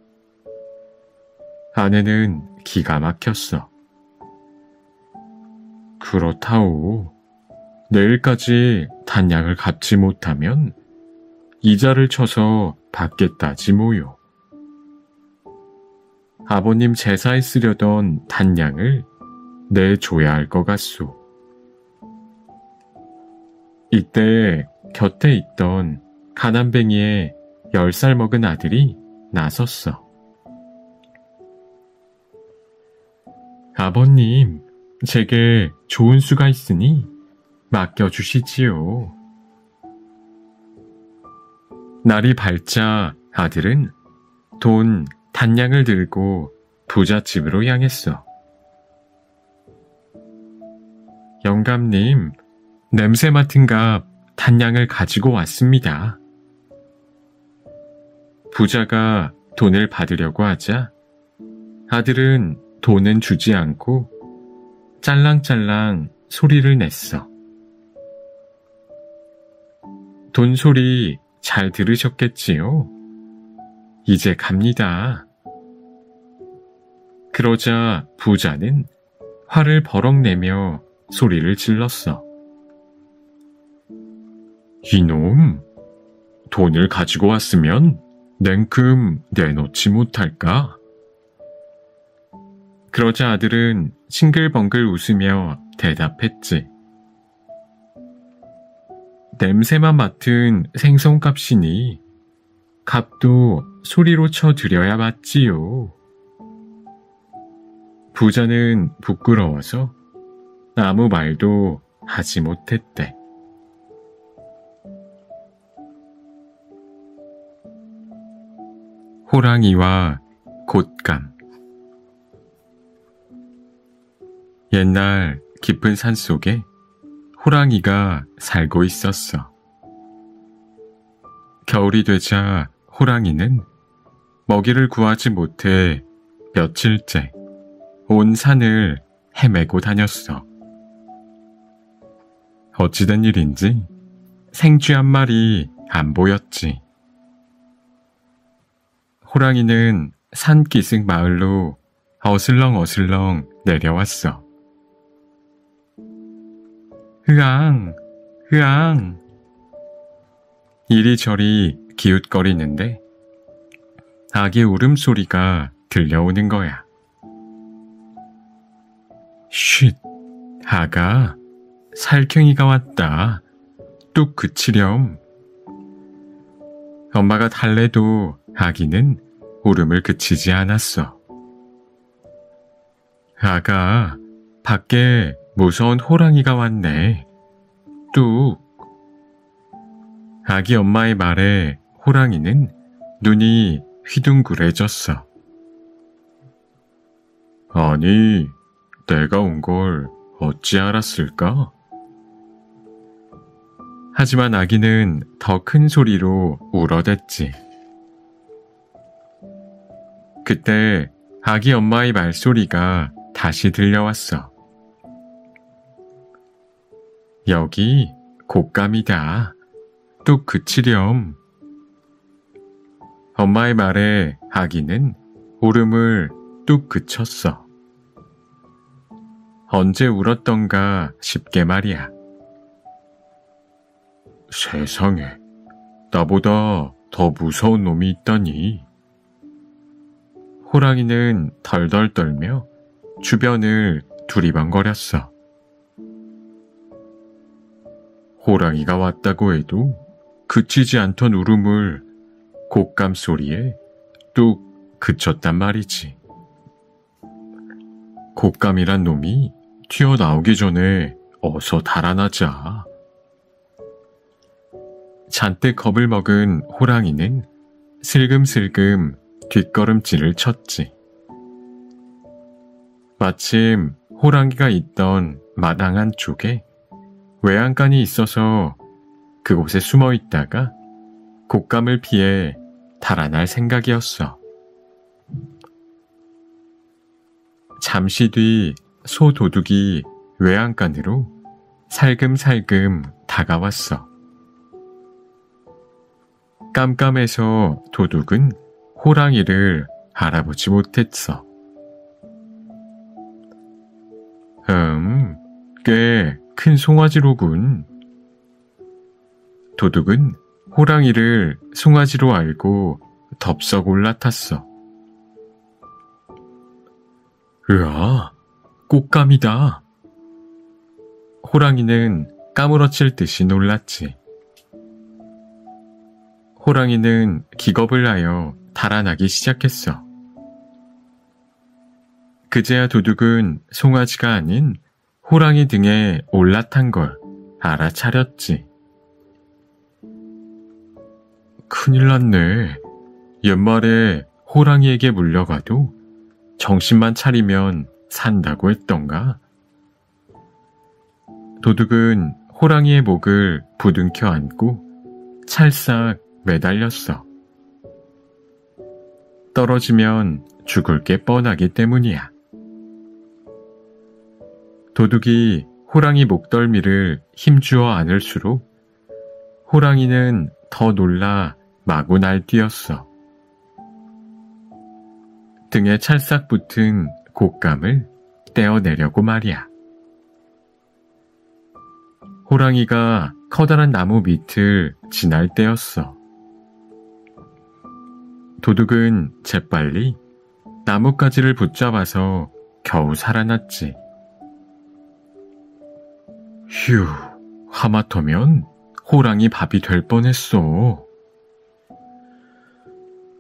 아내는 기가 막혔어. 그렇다오. 내일까지 단량을 갚지 못하면 이자를 쳐서 받겠다지 뭐요. 아버님 제사에 쓰려던 단량을 내줘야 할 것 같소. 이때 곁에 있던 가난뱅이의 10살 먹은 아들이 나섰어. 아버님, 제게 좋은 수가 있으니 맡겨주시지요. 날이 밝자 아들은 돈 단량을 들고 부잣집으로 향했어. 영감님, 냄새 맡은 값 단량을 가지고 왔습니다. 부자가 돈을 받으려고 하자 아들은 돈은 주지 않고 짤랑짤랑 소리를 냈어. 돈 소리 잘 들으셨겠지요? 이제 갑니다. 그러자 부자는 화를 버럭 내며 소리를 질렀어. 이놈, 돈을 가지고 왔으면 냉큼 내놓지 못할까? 그러자 아들은 싱글벙글 웃으며 대답했지. 냄새만 맡은 생선값이니 값도 소리로 쳐드려야 맞지요. 부자는 부끄러워서 아무 말도 하지 못했대. 호랑이와 곶감. 옛날 깊은 산속에 호랑이가 살고 있었어. 겨울이 되자 호랑이는 먹이를 구하지 못해 며칠째 온 산을 헤매고 다녔어. 어찌된 일인지 생쥐 한 마리 안 보였지. 호랑이는 산기슭 마을로 어슬렁어슬렁 내려왔어. 으앙, 으앙. 이리저리 기웃거리는데 아기 울음소리가 들려오는 거야. 쉿, 아가, 살쾡이가 왔다. 뚝 그치렴. 엄마가 달래도 아기는 울음을 그치지 않았어. 아가, 밖에 무서운 호랑이가 왔네. 뚝. 아기 엄마의 말에 호랑이는 눈이 휘둥그레졌어. 아니, 내가 온 걸 어찌 알았을까? 하지만 아기는 더 큰 소리로 울어댔지. 그때 아기 엄마의 말소리가 다시 들려왔어. 여기 곶감이다. 뚝 그치렴. 엄마의 말에 아기는 울음을 뚝 그쳤어. 언제 울었던가 싶게 말이야. 세상에, 나보다 더 무서운 놈이 있다니. 호랑이는 덜덜 떨며 주변을 두리번거렸어. 호랑이가 왔다고 해도 그치지 않던 울음을 곶감 소리에 뚝 그쳤단 말이지. 곶감이란 놈이 튀어나오기 전에 어서 달아나자. 잔뜩 겁을 먹은 호랑이는 슬금슬금 뒷걸음질을 쳤지. 마침 호랑이가 있던 마당 한쪽에 외양간이 있어서 그곳에 숨어 있다가 곶감을 피해 달아날 생각이었어. 잠시 뒤 소 도둑이 외양간으로 살금살금 다가왔어. 깜깜해서 도둑은 호랑이를 알아보지 못했어. 꽤 큰 송아지로군. 도둑은 호랑이를 송아지로 알고 덥석 올라탔어. 으아, 곶감이다. 호랑이는 까무러칠 듯이 놀랐지. 호랑이는 기겁을 하여 달아나기 시작했어. 그제야 도둑은 송아지가 아닌 호랑이 등에 올라탄 걸 알아차렸지. 큰일 났네. 옛말에 호랑이에게 물려가도 정신만 차리면 산다고 했던가? 도둑은 호랑이의 목을 부둥켜 안고 찰싹 매달렸어. 떨어지면 죽을 게 뻔하기 때문이야. 도둑이 호랑이 목덜미를 힘주어 안을수록 호랑이는 더 놀라 마구 날뛰었어. 등에 찰싹 붙은 곶감을 떼어내려고 말이야. 호랑이가 커다란 나무 밑을 지날 때였어. 도둑은 재빨리 나뭇가지를 붙잡아서 겨우 살아났지. 휴, 하마터면 호랑이 밥이 될 뻔했어.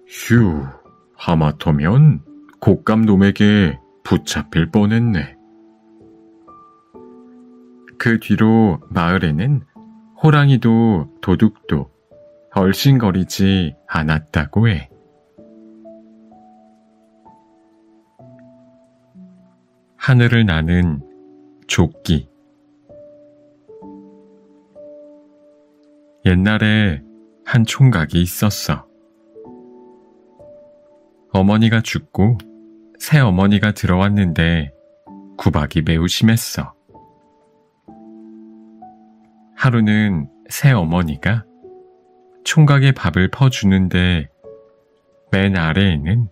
휴, 하마터면 곶감 놈에게 붙잡힐 뻔했네. 그 뒤로 마을에는 호랑이도 도둑도 얼씬거리지 않았다고 해. 하늘을 나는 조끼. 옛날에 한 총각이 있었어. 어머니가 죽고 새 어머니가 들어왔는데 구박이 매우 심했어. 하루는 새 어머니가 총각의 밥을 퍼주는데 맨 아래에는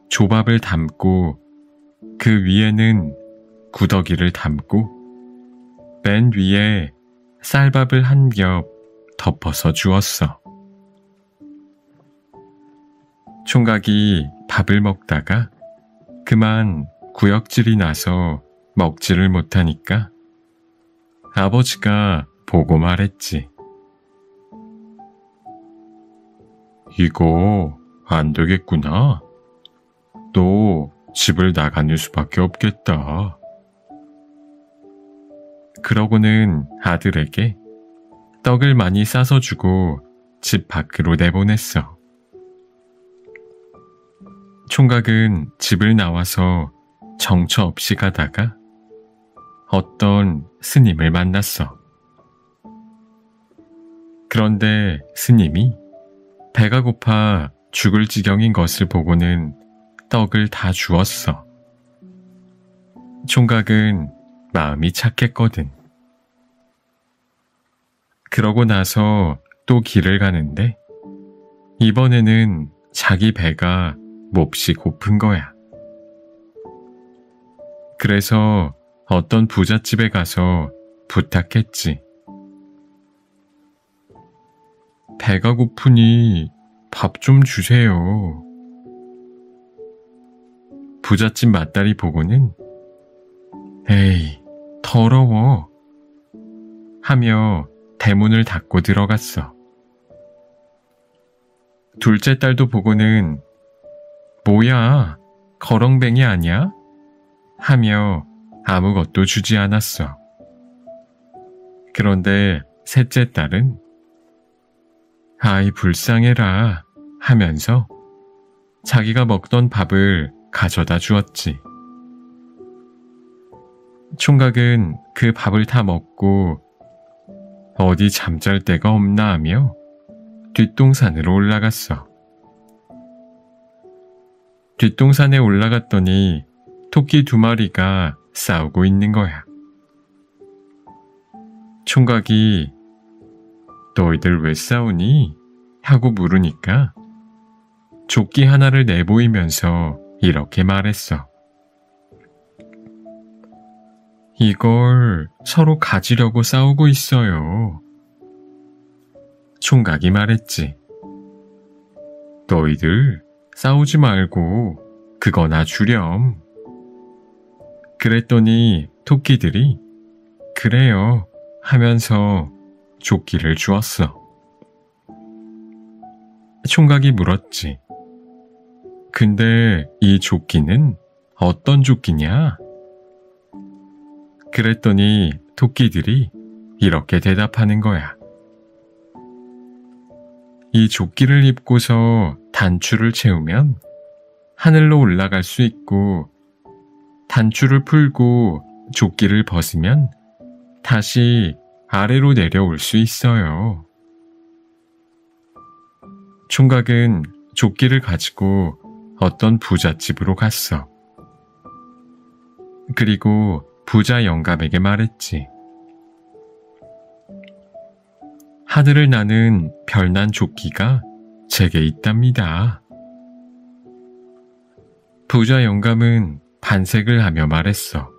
조밥을 담고 그 위에는 구더기를 담고 맨 위에 쌀밥을 한 겹 덮어서 주었어. 총각이 밥을 먹다가 그만 구역질이 나서 먹지를 못하니까 아버지가 보고 말했지. 이거 안 되겠구나. 너 집을 나가는 수밖에 없겠다. 그러고는 아들에게 떡을 많이 싸서 주고 집 밖으로 내보냈어. 총각은 집을 나와서 정처 없이 가다가 어떤 스님을 만났어. 그런데 스님이 배가 고파 죽을 지경인 것을 보고는 떡을 다 주었어. 총각은 마음이 착했거든. 그러고 나서 또 길을 가는데 이번에는 자기 배가 몹시 고픈 거야. 그래서 어떤 부잣집에 가서 부탁했지. 배가 고프니 밥 좀 주세요. 부잣집 맞다리 보고는 에이, 더러워 하며 대문을 닫고 들어갔어. 둘째 딸도 보고는 뭐야, 거렁뱅이 아니야? 하며 아무것도 주지 않았어. 그런데 셋째 딸은 아이 불쌍해라 하면서 자기가 먹던 밥을 가져다 주었지. 총각은 그 밥을 다 먹고 어디 잠잘 데가 없나 하며 뒷동산으로 올라갔어. 뒷동산에 올라갔더니 토끼 2마리가 싸우고 있는 거야. 총각이 너희들 왜 싸우니? 하고 물으니까 조끼 하나를 내보이면서 이렇게 말했어. 이걸 서로 가지려고 싸우고 있어요. 총각이 말했지. 너희들 싸우지 말고 그거나 주렴. 그랬더니 토끼들이 그래요 하면서 조끼를 주었어. 총각이 물었지. 근데 이 조끼는 어떤 조끼냐? 그랬더니 토끼들이 이렇게 대답하는 거야. 이 조끼를 입고서 단추를 채우면 하늘로 올라갈 수 있고 단추를 풀고 조끼를 벗으면 다시 아래로 내려올 수 있어요. 총각은 조끼를 가지고 어떤 부잣집으로 갔어. 그리고 부자 영감에게 말했지. 하늘을 나는 별난 조끼가 제게 있답니다. 부자 영감은 반색을 하며 말했어.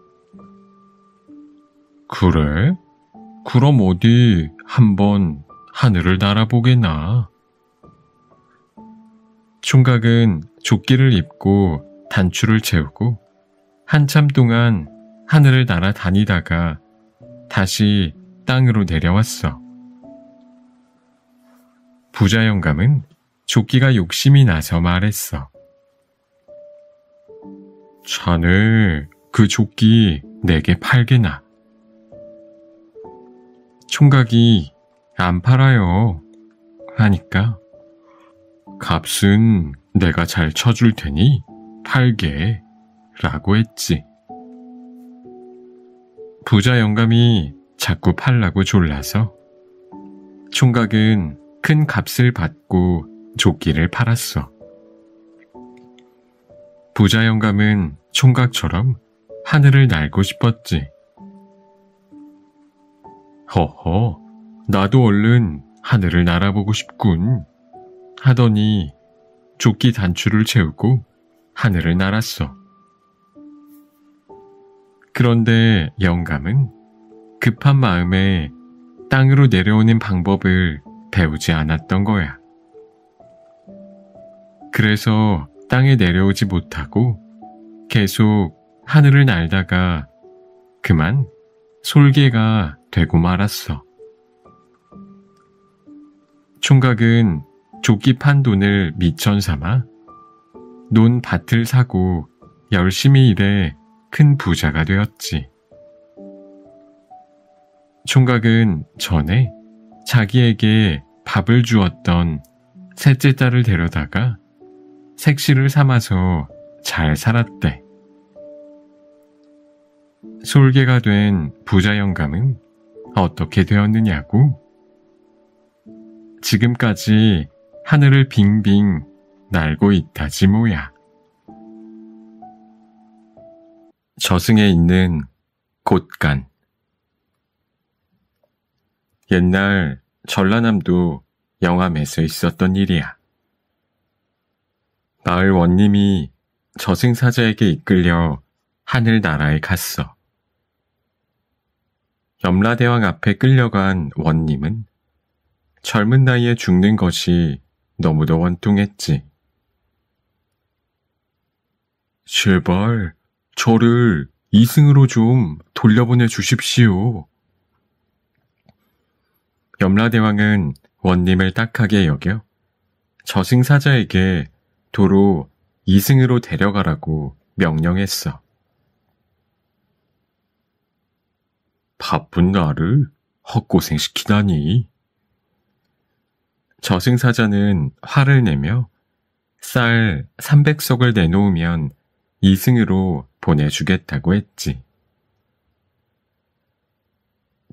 그래? 그럼 어디 한번 하늘을 날아보게나. 총각은 조끼를 입고 단추를 채우고 한참 동안 하늘을 날아다니다가 다시 땅으로 내려왔어. 부자 영감은 조끼가 욕심이 나서 말했어. 자네 그 조끼 내게 팔게나. 총각이 안 팔아요 하니까 값은 내가 잘 쳐줄 테니 팔게 라고 했지. 부자 영감이 자꾸 팔라고 졸라서 총각은 큰 값을 받고 조끼를 팔았어. 부자 영감은 총각처럼 하늘을 날고 싶었지. 허허, 나도 얼른 하늘을 날아보고 싶군 하더니 조끼 단추를 채우고 하늘을 날았어. 그런데 영감은 급한 마음에 땅으로 내려오는 방법을 배우지 않았던 거야. 그래서 땅에 내려오지 못하고 계속 하늘을 날다가 그만 솔개가 되고 말았어. 총각은 조끼 판 돈을 미천 삼아 논 밭을 사고 열심히 일해 큰 부자가 되었지. 총각은 전에 자기에게 밥을 주었던 셋째 딸을 데려다가 색시를 삼아서 잘 살았대. 솔개가 된 부자 영감은 어떻게 되었느냐고? 지금까지 하늘을 빙빙 날고 있다지 뭐야. 저승에 있는 곳간. 옛날 전라남도 영암에서 있었던 일이야. 마을 원님이 저승사자에게 이끌려 하늘나라에 갔어. 염라대왕 앞에 끌려간 원님은 젊은 나이에 죽는 것이 너무도 원통했지. 제발 저를 이승으로 좀 돌려보내 주십시오. 염라대왕은 원님을 딱하게 여겨 저승사자에게 도로 이승으로 데려가라고 명령했어. 바쁜 나를 헛고생시키다니. 저승사자는 화를 내며 쌀 300석을 내놓으면 이승으로 보내주겠다고 했지.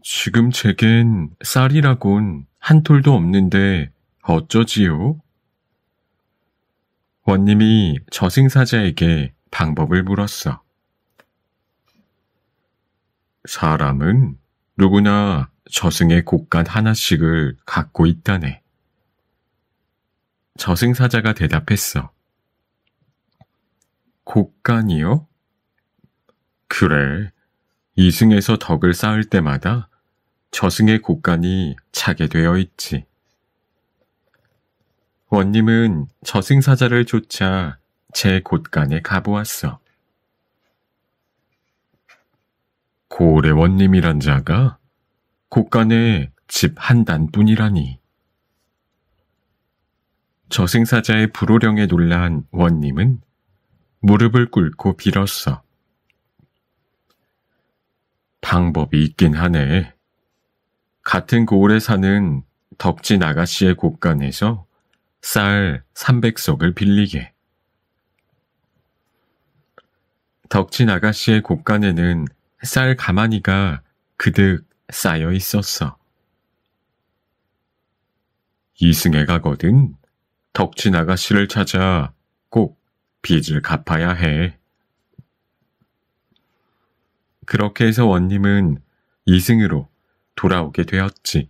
지금 제겐 쌀이라곤 한 톨도 없는데 어쩌지요? 원님이 저승사자에게 방법을 물었어. 사람은 누구나 저승의 곳간 하나씩을 갖고 있다네. 저승사자가 대답했어. 곳간이요? 그래, 이승에서 덕을 쌓을 때마다 저승의 곳간이 차게 되어 있지. 원님은 저승사자를 쫓아 제 곳간에 가보았어. 고래원님이란 자가 곳간에 집 한 단뿐이라니. 저승사자의 불호령에 놀란 원님은 무릎을 꿇고 빌었어. 방법이 있긴 하네. 같은 고을에 사는 덕진 아가씨의 곳간에서 쌀 300석을 빌리게. 덕진 아가씨의 곳간에는 쌀 가마니가 그득 쌓여 있었어. 이승에 가거든 덕진 아가씨를 찾아 꼭 빚을 갚아야 해. 그렇게 해서 원님은 이승으로 돌아오게 되었지.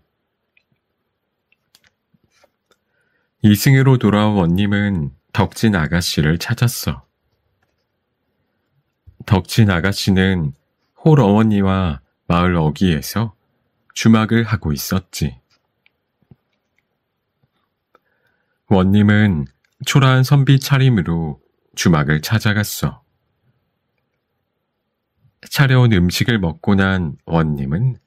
이승으로 돌아온 원님은 덕진 아가씨를 찾았어. 덕진 아가씨는 홀 어머니와 마을 어귀에서 주막을 하고 있었지. 원님은 초라한 선비 차림으로 주막을 찾아갔어. 차려온 음식을 먹고 난 원님은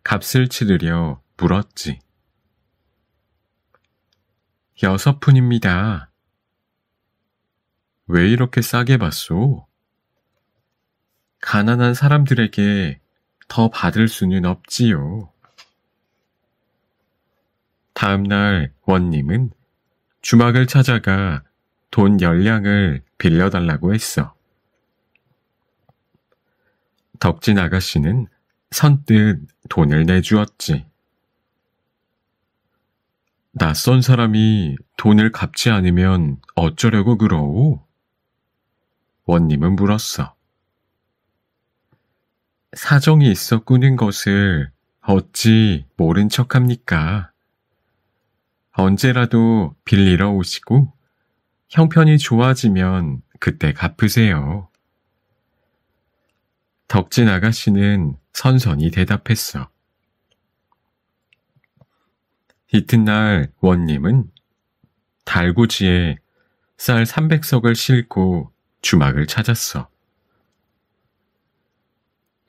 값을 치르려 물었지. 6푼입니다. 왜 이렇게 싸게 받소? 가난한 사람들에게 더 받을 수는 없지요. 다음 날 원님은 주막을 찾아가 돈 10량을 빌려달라고 했어. 덕진 아가씨는 선뜻 돈을 내주었지. 낯선 사람이 돈을 갚지 않으면 어쩌려고 그러오? 원님은 물었어. 사정이 있어 꾸는 것을 어찌 모른 척합니까? 언제라도 빌리러 오시고 형편이 좋아지면 그때 갚으세요. 덕진 아가씨는 선선히 대답했어. 이튿날 원님은 달구지에 쌀 300석을 싣고 주막을 찾았어.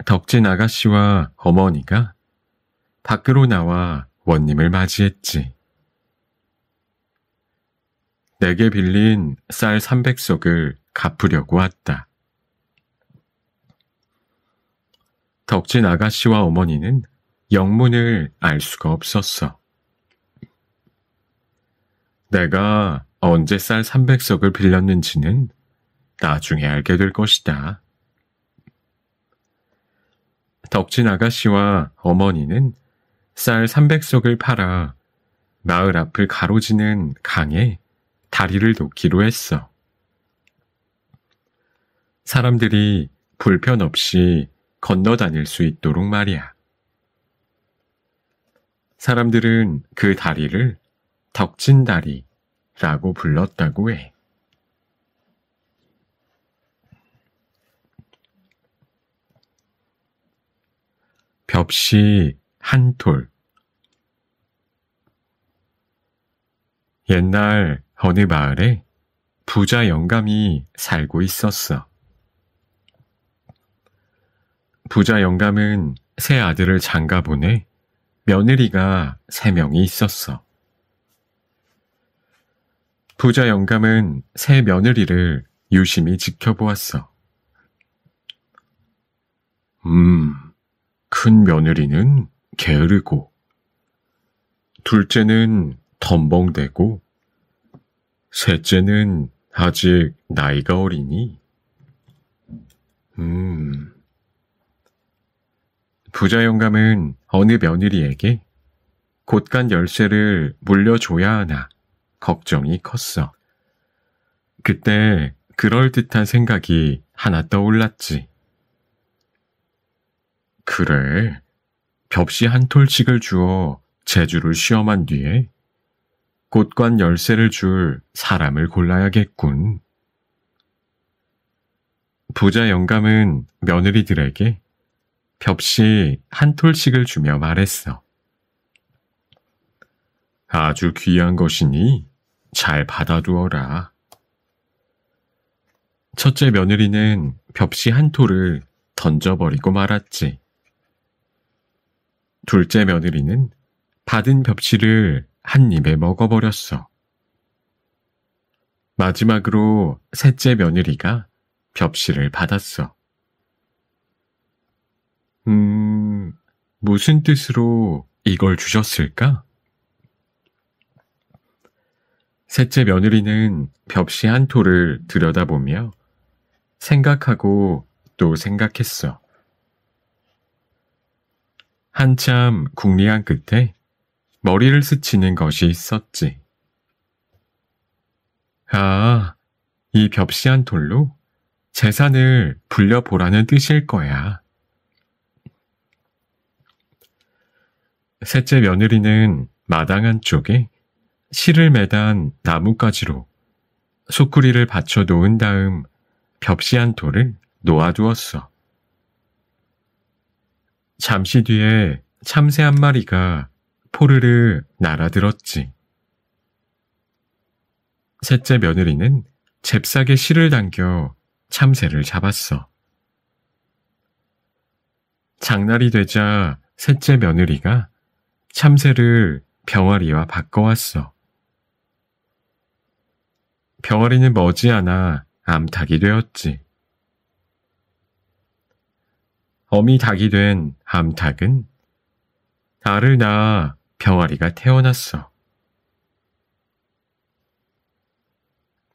덕진 아가씨와 어머니가 밖으로 나와 원님을 맞이했지. 내게 빌린 쌀 300석을 갚으려고 왔다. 덕진 아가씨와 어머니는 영문을 알 수가 없었어. 내가 언제 쌀 300석을 빌렸는지는 나중에 알게 될 것이다. 덕진 아가씨와 어머니는 쌀 300석을 팔아 마을 앞을 가로지는 강에 다리를 놓기로 했어. 사람들이 불편 없이 건너다닐 수 있도록 말이야. 사람들은 그 다리를 덕진다리라고 불렀다고 해. 벽시 한톨. 옛날 어느 마을에 부자 영감이 살고 있었어. 부자 영감은 세 아들을 장가 보내 며느리가 3명이 있었어. 부자 영감은 세 며느리를 유심히 지켜보았어. 큰 며느리는 게으르고, 둘째는 덤벙대고, 셋째는 아직 나이가 어리니, 부자 영감은 어느 며느리에게 곳간 열쇠를 물려줘야 하나 걱정이 컸어. 그때 그럴듯한 생각이 하나 떠올랐지. 그래, 벽시 한 톨씩을 주어 제주를 시험한 뒤에 곳간 열쇠를 줄 사람을 골라야겠군. 부자 영감은 며느리들에게 벽시 한 톨씩을 주며 말했어. 아주 귀한 것이니 잘 받아두어라. 첫째 며느리는 벽시 한 톨을 던져버리고 말았지. 둘째 며느리는 받은 벽시를 한 입에 먹어버렸어. 마지막으로 셋째 며느리가 벽시를 받았어. 무슨 뜻으로 이걸 주셨을까? 셋째 며느리는 벽시 한 톨을 들여다보며 생각하고 또 생각했어. 한참 궁리한 끝에 머리를 스치는 것이 있었지. 아, 이 벽시 한 톨로 재산을 불려보라는 뜻일 거야. 셋째 며느리는 마당 한쪽에 실을 매단 나뭇가지로 소쿠리를 받쳐 놓은 다음 벽시 한 톨을 놓아두었어. 잠시 뒤에 참새 한 마리가 포르르 날아들었지. 셋째 며느리는 잽싸게 실을 당겨 참새를 잡았어. 장날이 되자 셋째 며느리가 참새를 병아리와 바꿔왔어. 병아리는 머지않아 암탉이 되었지. 어미 닭이 된 암탉은 알을 낳아 병아리가 태어났어.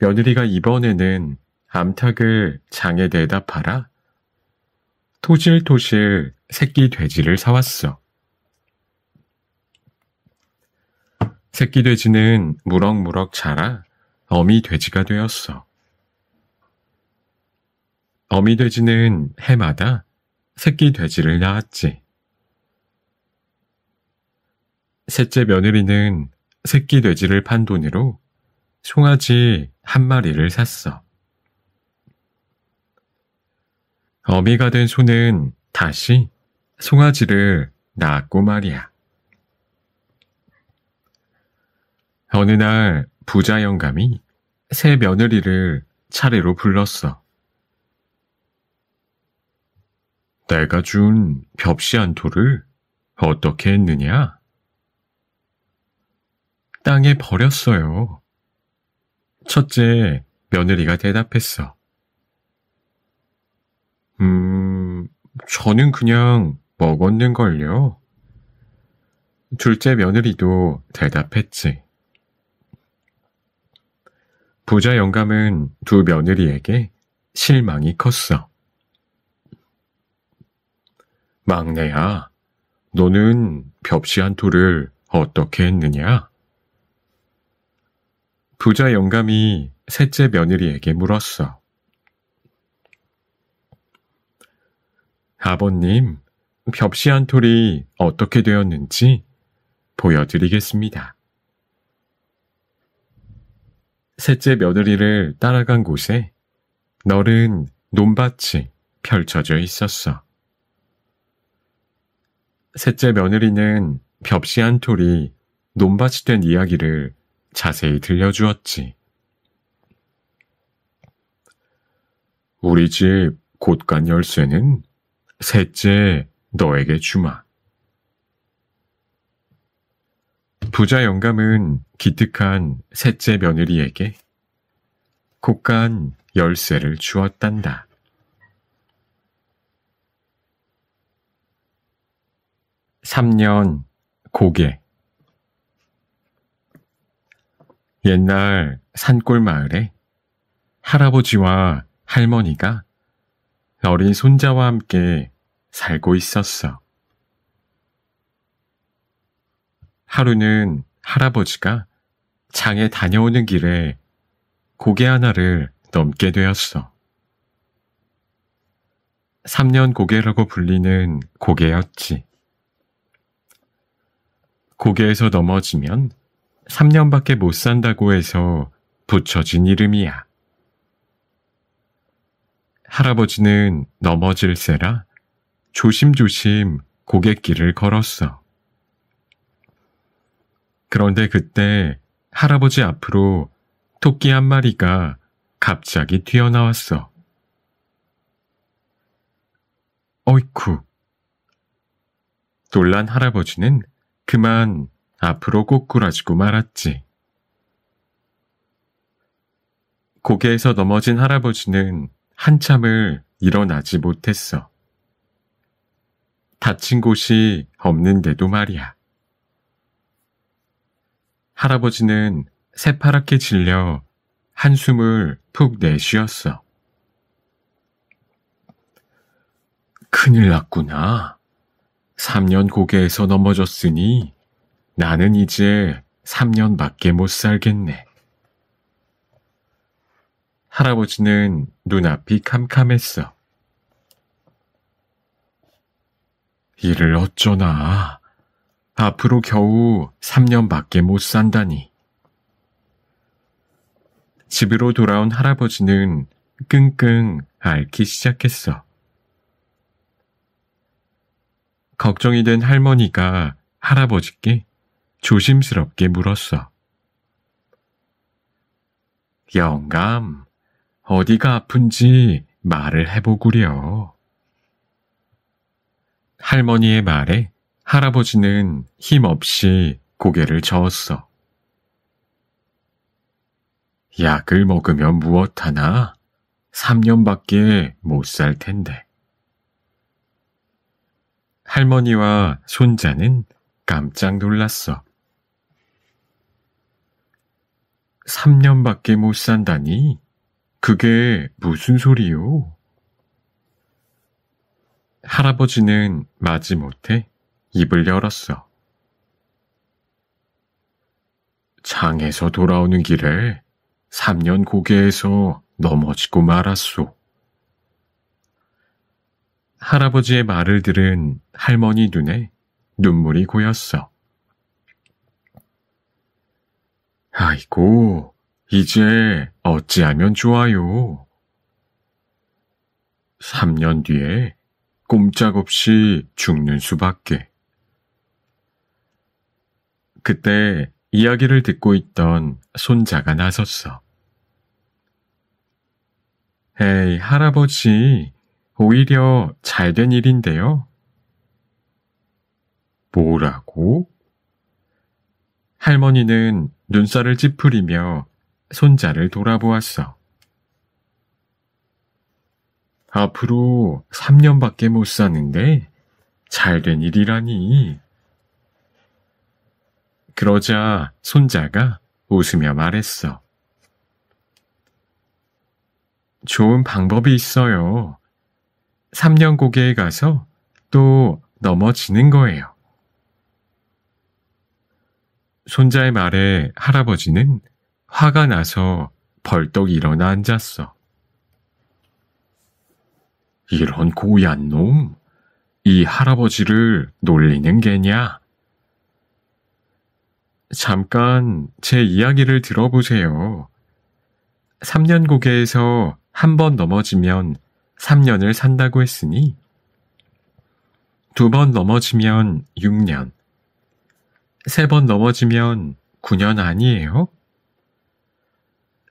며느리가 이번에는 암탉을 장에 내다 팔아 토실토실 새끼 돼지를 사왔어. 새끼 돼지는 무럭무럭 자라 어미 돼지가 되었어. 어미 돼지는 해마다 새끼 돼지를 낳았지. 셋째 며느리는 새끼 돼지를 판 돈으로 송아지 한 마리를 샀어. 어미가 된 소는 다시 송아지를 낳았고 말이야. 어느 날 부자 영감이 세 며느리를 차례로 불렀어. 내가 준 벽시 한 톨을 어떻게 했느냐? 땅에 버렸어요. 첫째 며느리가 대답했어. 저는 그냥 먹었는걸요. 둘째 며느리도 대답했지. 부자 영감은 두 며느리에게 실망이 컸어. 막내야, 너는 벽시 한 톨을 어떻게 했느냐? 부자 영감이 셋째 며느리에게 물었어. 아버님, 벽시 한 톨이 어떻게 되었는지 보여드리겠습니다. 셋째 며느리를 따라간 곳에 너른 논밭이 펼쳐져 있었어. 셋째 며느리는 벽시 한 톨이 논밭이 된 이야기를 자세히 들려주었지. 우리 집 곳간 열쇠는 셋째 너에게 주마. 부자 영감은 기특한 셋째 며느리에게 곳간 열쇠를 주었단다. (3년) 고개. 옛날 산골 마을에 할아버지와 할머니가 어린 손자와 함께 살고 있었어. 하루는 할아버지가 장에 다녀오는 길에 고개 하나를 넘게 되었어. 3년 고개라고 불리는 고개였지. 고개에서 넘어지면 3년밖에 못 산다고 해서 붙여진 이름이야. 할아버지는 넘어질세라 조심조심 고갯길을 걸었어. 그런데 그때 할아버지 앞으로 토끼 한 마리가 갑자기 튀어나왔어. 어이쿠. 놀란 할아버지는 그만 앞으로 꼬꾸라지고 말았지. 고개에서 넘어진 할아버지는 한참을 일어나지 못했어. 다친 곳이 없는데도 말이야. 할아버지는 새파랗게 질려 한숨을 푹 내쉬었어. 큰일 났구나. 3년 고개에서 넘어졌으니 나는 이제 3년밖에 못 살겠네. 할아버지는 눈앞이 캄캄했어. 이를 어쩌나. 앞으로 겨우 3년밖에 못 산다니. 집으로 돌아온 할아버지는 끙끙 앓기 시작했어. 걱정이 된 할머니가 할아버지께 조심스럽게 물었어. 영감, 어디가 아픈지 말을 해보구려. 할머니의 말에 할아버지는 힘없이 고개를 저었어. 약을 먹으면 무엇하나 3년밖에 못 살 텐데. 할머니와 손자는 깜짝 놀랐어. 3년밖에 못 산다니? 그게 무슨 소리요? 할아버지는 마지못해 입을 열었어. 장에서 돌아오는 길에 3년 고개에서 넘어지고 말았소. 할아버지의 말을 들은 할머니 눈에 눈물이 고였어. 아이고, 이제 어찌하면 좋아요. 3년 뒤에 꼼짝없이 죽는 수밖에. 그때 이야기를 듣고 있던 손자가 나섰어. 에이, 할아버지, 오히려 잘된 일인데요. 뭐라고? 할머니는 눈살을 찌푸리며 손자를 돌아보았어. 앞으로 3년밖에 못 사는데 잘된 일이라니. 그러자 손자가 웃으며 말했어. 좋은 방법이 있어요. 3년 고개에 가서 또 넘어지는 거예요. 손자의 말에 할아버지는 화가 나서 벌떡 일어나 앉았어. 이런 고얀 놈, 이 할아버지를 놀리는 게냐? 잠깐 제 이야기를 들어보세요. 3년 고개에서 한 번 넘어지면 3년을 산다고 했으니 2번 넘어지면 6년, 3번 넘어지면 9년 아니에요?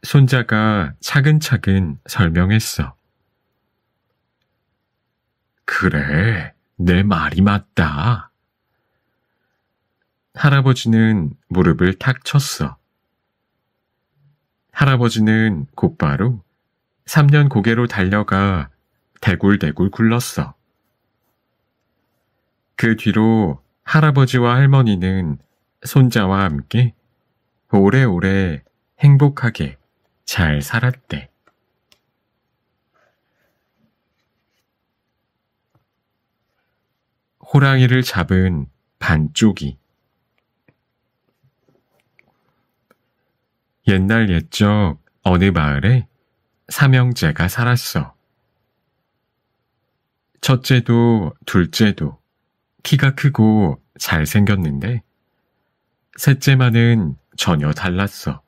손자가 차근차근 설명했어. 그래, 내 말이 맞다. 할아버지는 무릎을 탁 쳤어. 할아버지는 곧바로 3년 고개로 달려가 대굴대굴 굴렀어. 그 뒤로 할아버지와 할머니는 손자와 함께 오래오래 행복하게 잘 살았대. 호랑이를 잡은 반쪽이. 옛날 옛적 어느 마을에 삼형제가 살았어. 첫째도 둘째도 키가 크고 잘생겼는데 셋째만은 전혀 달랐어.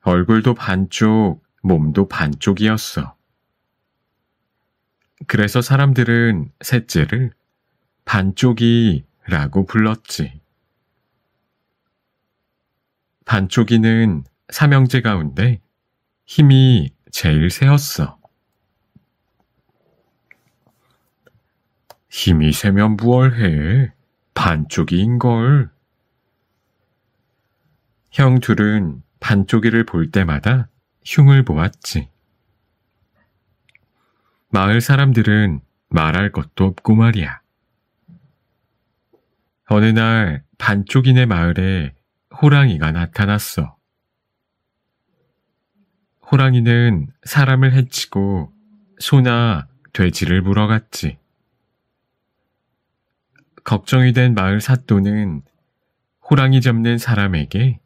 얼굴도 반쪽, 몸도 반쪽이었어. 그래서 사람들은 셋째를 반쪽이라고 불렀지. 반쪽이는 삼형제 가운데 힘이 제일 세었어. 힘이 세면 무얼해? 반쪽이인걸. 형 둘은 반쪽이를 볼 때마다 흉을 보았지. 마을 사람들은 말할 것도 없고 말이야. 어느 날 반쪽이네 마을에 호랑이가 나타났어. 호랑이는 사람을 해치고 소나 돼지를 물어갔지. 걱정이 된 마을 사또는 호랑이 잡는 사람에게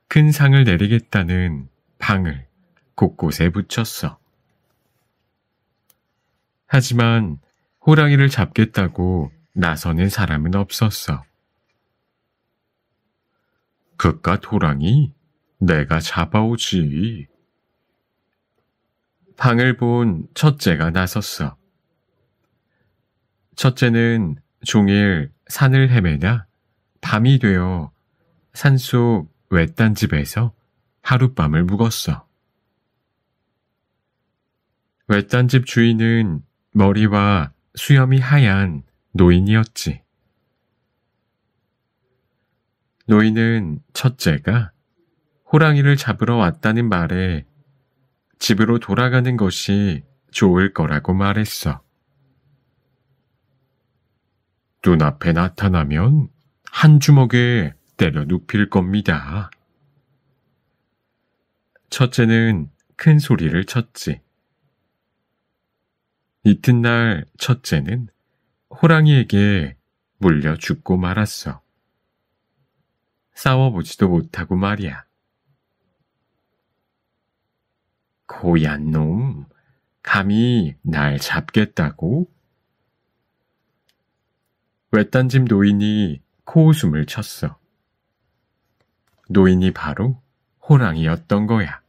큰 상을 내리겠다는 방을 곳곳에 붙였어. 하지만 호랑이를 잡겠다고 나서는 사람은 없었어. 그깟 호랑이 내가 잡아오지. 방을 본 첫째가 나섰어. 첫째는 종일 산을 헤매다 밤이 되어 산속 외딴 집에서 하룻밤을 묵었어. 외딴 집 주인은 머리와 수염이 하얀 노인이었지. 노인은 첫째가 호랑이를 잡으러 왔다는 말에 집으로 돌아가는 것이 좋을 거라고 말했어. 눈앞에 나타나면 한 주먹에 때려 눕힐 겁니다. 첫째는 큰 소리를 쳤지. 이튿날 첫째는 호랑이에게 물려 죽고 말았어. 싸워보지도 못하고 말이야. 고얀 놈, 감히 날 잡겠다고? 외딴 집 노인이 코웃음을 쳤어. 노인이 바로 호랑이였던 거야.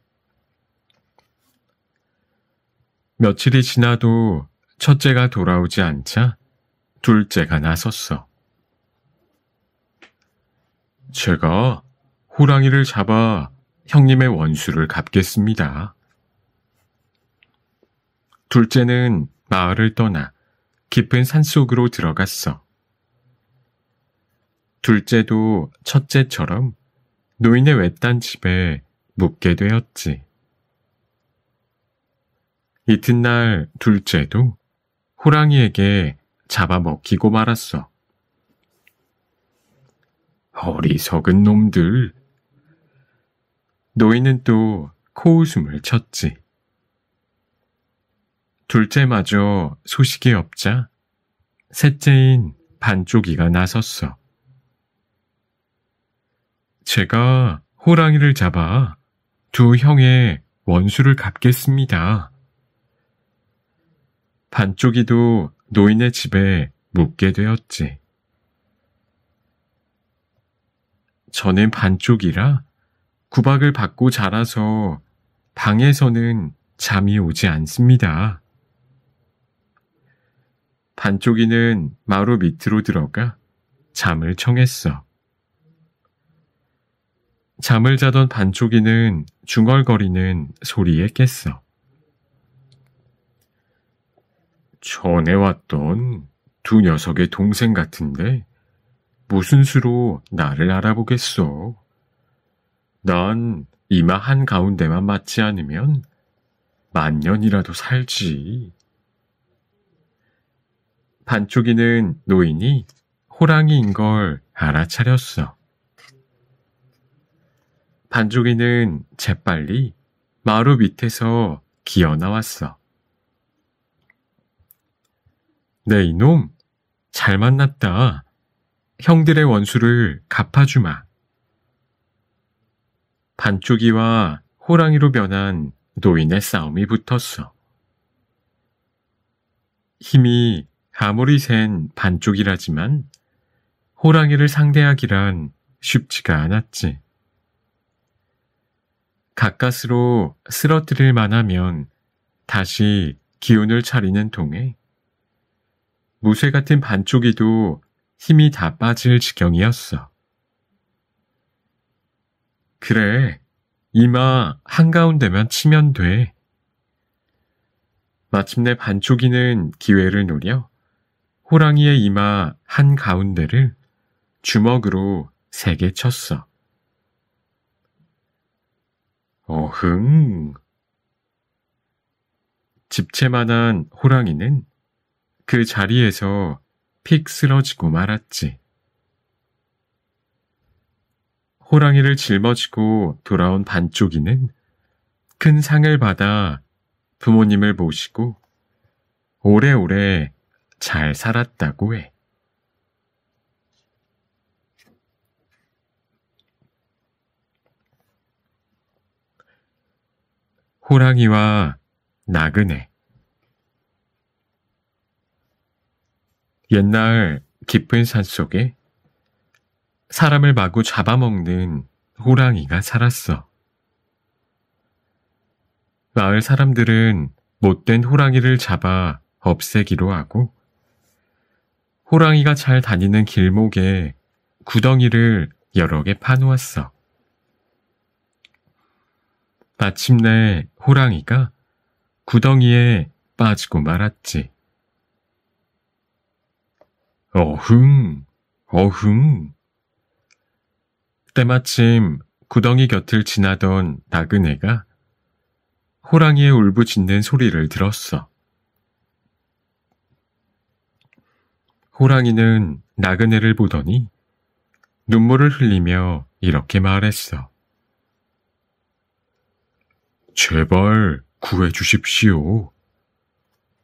며칠이 지나도 첫째가 돌아오지 않자 둘째가 나섰어. 제가 호랑이를 잡아 형님의 원수를 갚겠습니다. 둘째는 마을을 떠나 깊은 산속으로 들어갔어. 둘째도 첫째처럼 노인의 외딴 집에 묵게 되었지. 이튿날 둘째도 호랑이에게 잡아먹히고 말았어. 어리석은 놈들. 노인은 또 코웃음을 쳤지. 둘째마저 소식이 없자 셋째인 반쪽이가 나섰어. 제가 호랑이를 잡아 두 형의 원수를 갚겠습니다. 반쪽이도 노인의 집에 묵게 되었지. 저는 반쪽이라 구박을 받고 자라서 방에서는 잠이 오지 않습니다. 반쪽이는 마루 밑으로 들어가 잠을 청했어. 잠을 자던 반쪽이는 중얼거리는 소리에 깼어. 전에 왔던 두 녀석의 동생 같은데 무슨 수로 나를 알아보겠어. 난 이마 한가운데만 맞지 않으면 만년이라도 살지. 반쪽이는 노인이 호랑이인 걸 알아차렸어. 반쪽이는 재빨리 마루 밑에서 기어 나왔어. 네 이놈, 잘 만났다. 형들의 원수를 갚아주마. 반쪽이와 호랑이로 변한 노인의 싸움이 붙었어. 힘이 아무리 센 반쪽이라지만 호랑이를 상대하기란 쉽지가 않았지. 가까스로 쓰러뜨릴 만하면 다시 기운을 차리는 동에 무쇠 같은 반쪽이도 힘이 다 빠질 지경이었어. 그래, 이마 한가운데만 치면 돼. 마침내 반쪽이는 기회를 노려 호랑이의 이마 한가운데를 주먹으로 세게 쳤어. 어흥. 집채만한 호랑이는 그 자리에서 픽 쓰러지고 말았지. 호랑이를 짊어지고 돌아온 반쪽이는 큰 상을 받아 부모님을 모시고 오래오래 잘 살았다고 해. 호랑이와 나그네. 옛날 깊은 산속에 사람을 마구 잡아먹는 호랑이가 살았어. 마을 사람들은 못된 호랑이를 잡아 없애기로 하고 호랑이가 잘 다니는 길목에 구덩이를 여러 개 파놓았어. 마침내 호랑이가 구덩이에 빠지고 말았지. 어흥, 어흥. 때마침 구덩이 곁을 지나던 나그네가 호랑이의 울부짖는 소리를 들었어. 호랑이는 나그네를 보더니 눈물을 흘리며 이렇게 말했어. 제발 구해주십시오.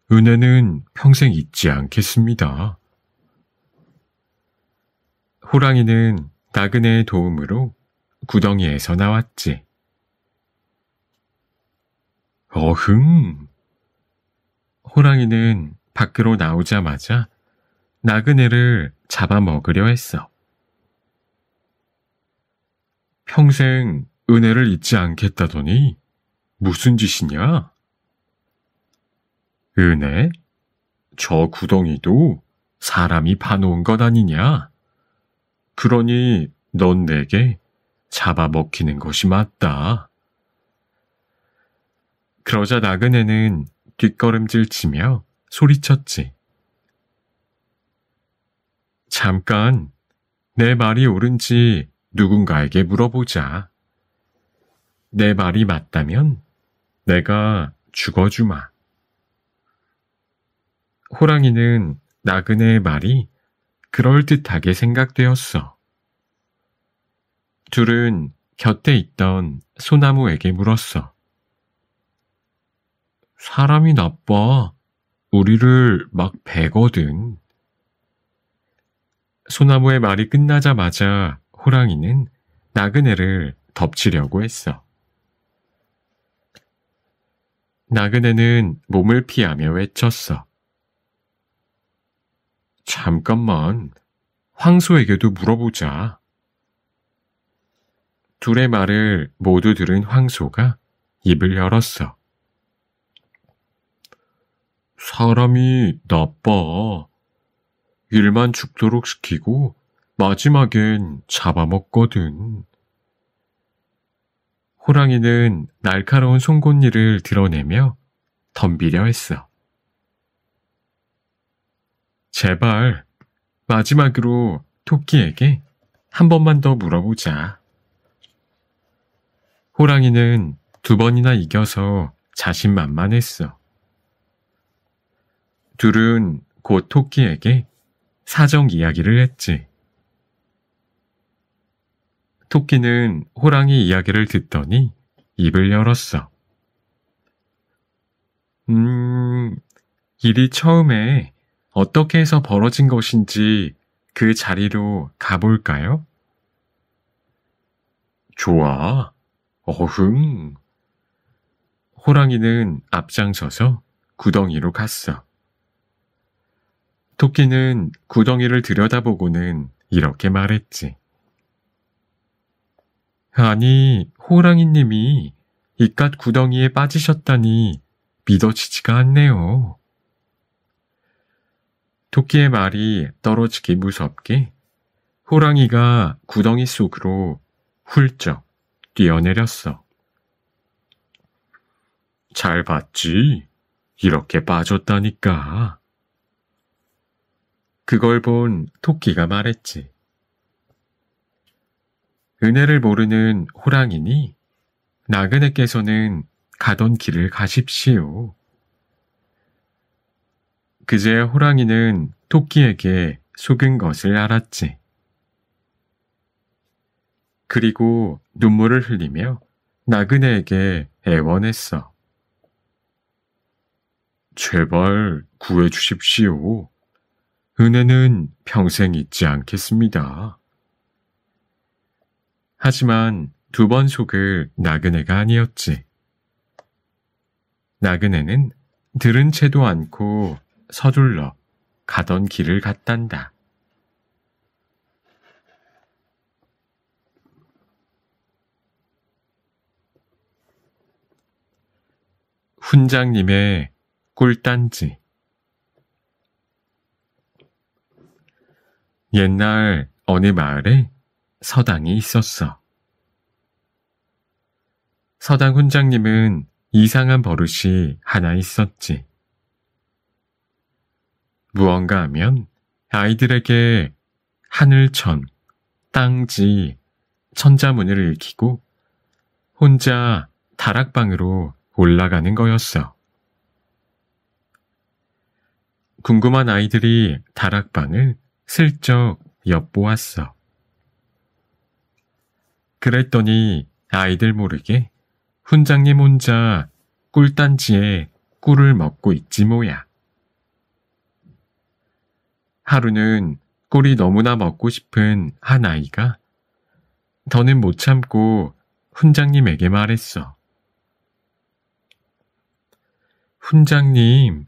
은혜는 평생 잊지 않겠습니다. 호랑이는 나그네의 도움으로 구덩이에서 나왔지. 어흥! 호랑이는 밖으로 나오자마자 나그네를 잡아먹으려 했어. 평생 은혜를 잊지 않겠다더니 무슨 짓이냐? 은혜? 저 구덩이도 사람이 파놓은 것 아니냐? 그러니 넌 내게 잡아먹히는 것이 맞다. 그러자 나그네는 뒷걸음질 치며 소리쳤지. 잠깐, 내 말이 옳은지 누군가에게 물어보자. 내 말이 맞다면 내가 죽어주마. 호랑이는 나그네의 말이 그럴듯하게 생각되었어. 둘은 곁에 있던 소나무에게 물었어. 사람이 나빠. 우리를 막 베거든. 소나무의 말이 끝나자마자 호랑이는 나그네를 덮치려고 했어. 나그네는 몸을 피하며 외쳤어. 잠깐만, 황소에게도 물어보자. 둘의 말을 모두 들은 황소가 입을 열었어. 사람이 나빠. 일만 죽도록 시키고 마지막엔 잡아먹거든. 호랑이는 날카로운 송곳니를 드러내며 덤비려 했어. 제발 마지막으로 토끼에게 한 번만 더 물어보자. 호랑이는 2번이나 이겨서 자신만만했어. 둘은 곧 토끼에게 사정 이야기를 했지. 토끼는 호랑이 이야기를 듣더니 입을 열었어. 일이 처음에 어떻게 해서 벌어진 것인지 그 자리로 가볼까요? 좋아. 어흥. 호랑이는 앞장서서 구덩이로 갔어. 토끼는 구덩이를 들여다보고는 이렇게 말했지. 아니, 호랑이님이 이깟 구덩이에 빠지셨다니 믿어지지가 않네요. 토끼의 말이 떨어지기 무섭게 호랑이가 구덩이 속으로 훌쩍 뛰어내렸어. 잘 봤지? 이렇게 빠졌다니까. 그걸 본 토끼가 말했지. 은혜를 모르는 호랑이니 나그네께서는 가던 길을 가십시오. 그제야 호랑이는 토끼에게 속은 것을 알았지. 그리고 눈물을 흘리며 나그네에게 애원했어. 제발 구해주십시오. 은혜는 평생 잊지 않겠습니다. 하지만 2번 속을 나그네가 아니었지. 나그네는 들은 채도 않고 서둘러 가던 길을 갔단다. 훈장님의 꿀단지. 옛날 어느 마을에 서당이 있었어. 서당 훈장님은 이상한 버릇이 하나 있었지. 무언가 하면 아이들에게 하늘천, 땅지, 천자문을 읽히고 혼자 다락방으로 올라가는 거였어. 궁금한 아이들이 다락방을 슬쩍 엿보았어. 그랬더니 아이들 모르게 훈장님 혼자 꿀단지에 꿀을 먹고 있지 뭐야. 하루는 꿀이 너무나 먹고 싶은 한 아이가 더는 못 참고 훈장님에게 말했어. 훈장님,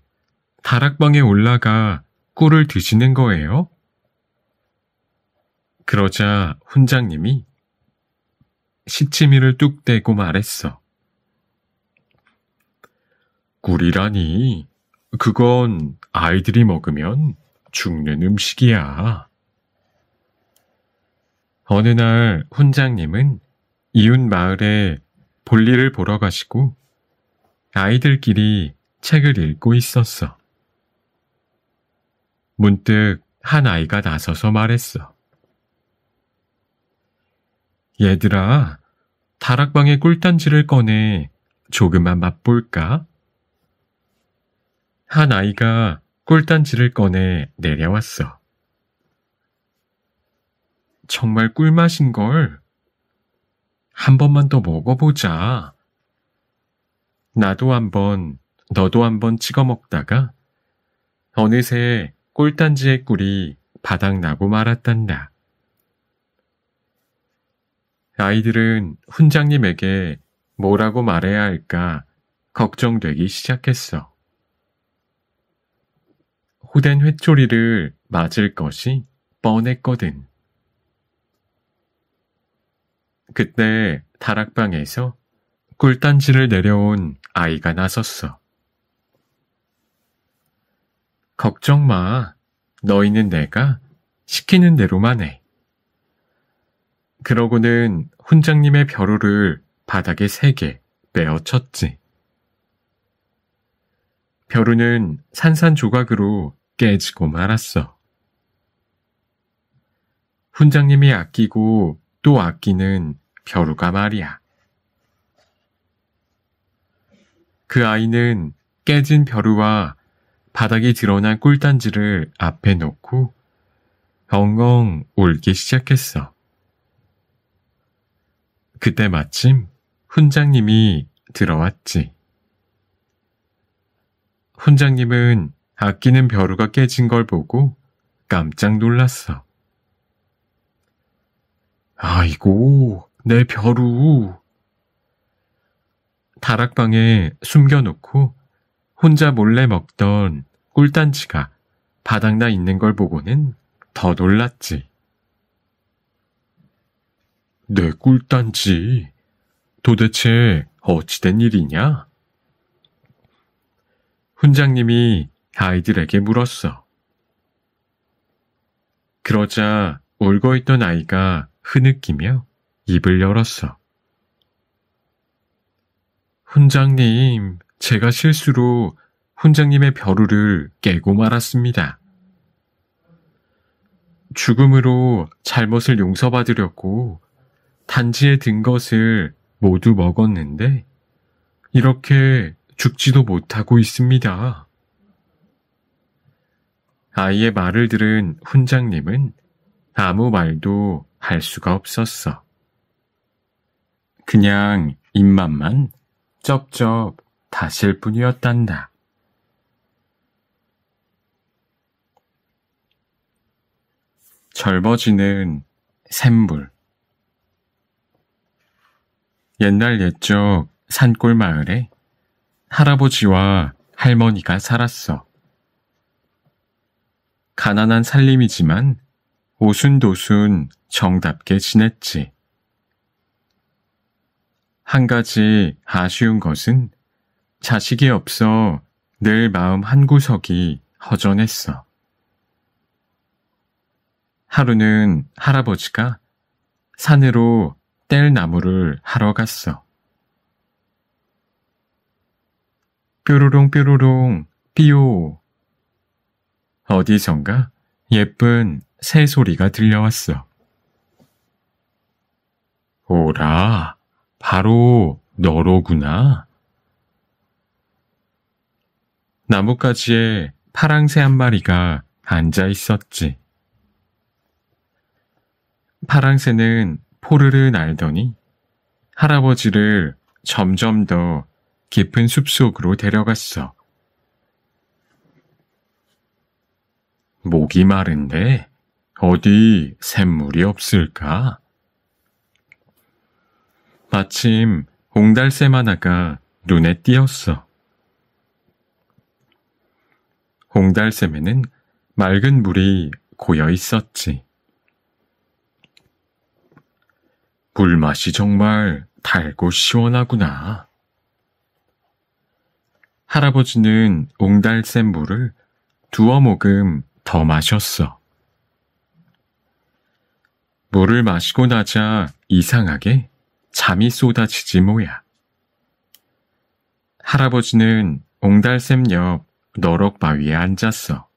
다락방에 올라가 꿀을 드시는 거예요? 그러자 훈장님이 시치미를 뚝 떼고 말했어. 꿀이라니, 그건 아이들이 먹으면 죽는 음식이야. 어느 날 훈장님은 이웃 마을에 볼일을 보러 가시고 아이들끼리 책을 읽고 있었어. 문득 한 아이가 나서서 말했어. 얘들아, 다락방에 꿀단지를 꺼내 조금만 맛볼까? 한 아이가 꿀단지를 꺼내 내려왔어. 정말 꿀맛인걸. 한 번만 더 먹어보자. 나도 한번, 너도 한번 찍어 먹다가 어느새 꿀단지의 꿀이 바닥나고 말았단다. 아이들은 훈장님에게 뭐라고 말해야 할까 걱정되기 시작했어. 호된 회초리를 맞을 것이 뻔했거든. 그때 다락방에서 꿀단지를 내려온 아이가 나섰어. 걱정 마. 너희는 내가 시키는 대로만 해. 그러고는 훈장님의 벼루를 바닥에 3개 빼어쳤지. 벼루는 산산조각으로 깨지고 말았어. 훈장님이 아끼고 또 아끼는 벼루가 말이야. 그 아이는 깨진 벼루와 바닥에 드러난 꿀단지를 앞에 놓고 엉엉 울기 시작했어. 그때 마침 훈장님이 들어왔지. 훈장님은 아끼는 벼루가 깨진 걸 보고 깜짝 놀랐어. 아이고, 내 벼루. 다락방에 숨겨놓고 혼자 몰래 먹던 꿀단지가 바닥나 있는 걸 보고는 더 놀랐지. 내 꿀단지, 도대체 어찌된 일이냐? 훈장님이 아이들에게 물었어. 그러자 울고 있던 아이가 흐느끼며 입을 열었어. 훈장님, 제가 실수로 훈장님의 벼루를 깨고 말았습니다. 죽음으로 잘못을 용서받으려고 단지에 든 것을 모두 먹었는데 이렇게 죽지도 못하고 있습니다. 아이의 말을 들은 훈장님은 아무 말도 할 수가 없었어. 그냥 입맛만 쩝쩝 다실 뿐이었단다. 젊어지는 샘물. 옛날 옛적 산골 마을에 할아버지와 할머니가 살았어. 가난한 살림이지만 오순도순 정답게 지냈지. 한 가지 아쉬운 것은 자식이 없어 늘 마음 한구석이 허전했어. 하루는 할아버지가 산으로 뗄나무를 하러 갔어. 뾰로롱 뾰로롱 삐요. 어디선가 예쁜 새 소리가 들려왔어. 오라, 바로 너로구나. 나뭇가지에 파랑새 한 마리가 앉아 있었지. 파랑새는 포르르 날더니 할아버지를 점점 더 깊은 숲속으로 데려갔어. 목이 마른데 어디 샘물이 없을까? 마침 옹달샘 하나가 눈에 띄었어. 옹달샘에는 맑은 물이 고여 있었지. 물맛이 정말 달고 시원하구나. 할아버지는 옹달샘 물을 2모금 더 마셨어. 물을 마시고 나자 이상하게 잠이 쏟아지지 뭐야. 할아버지는 옹달샘 옆 너럭 바위에 앉았어.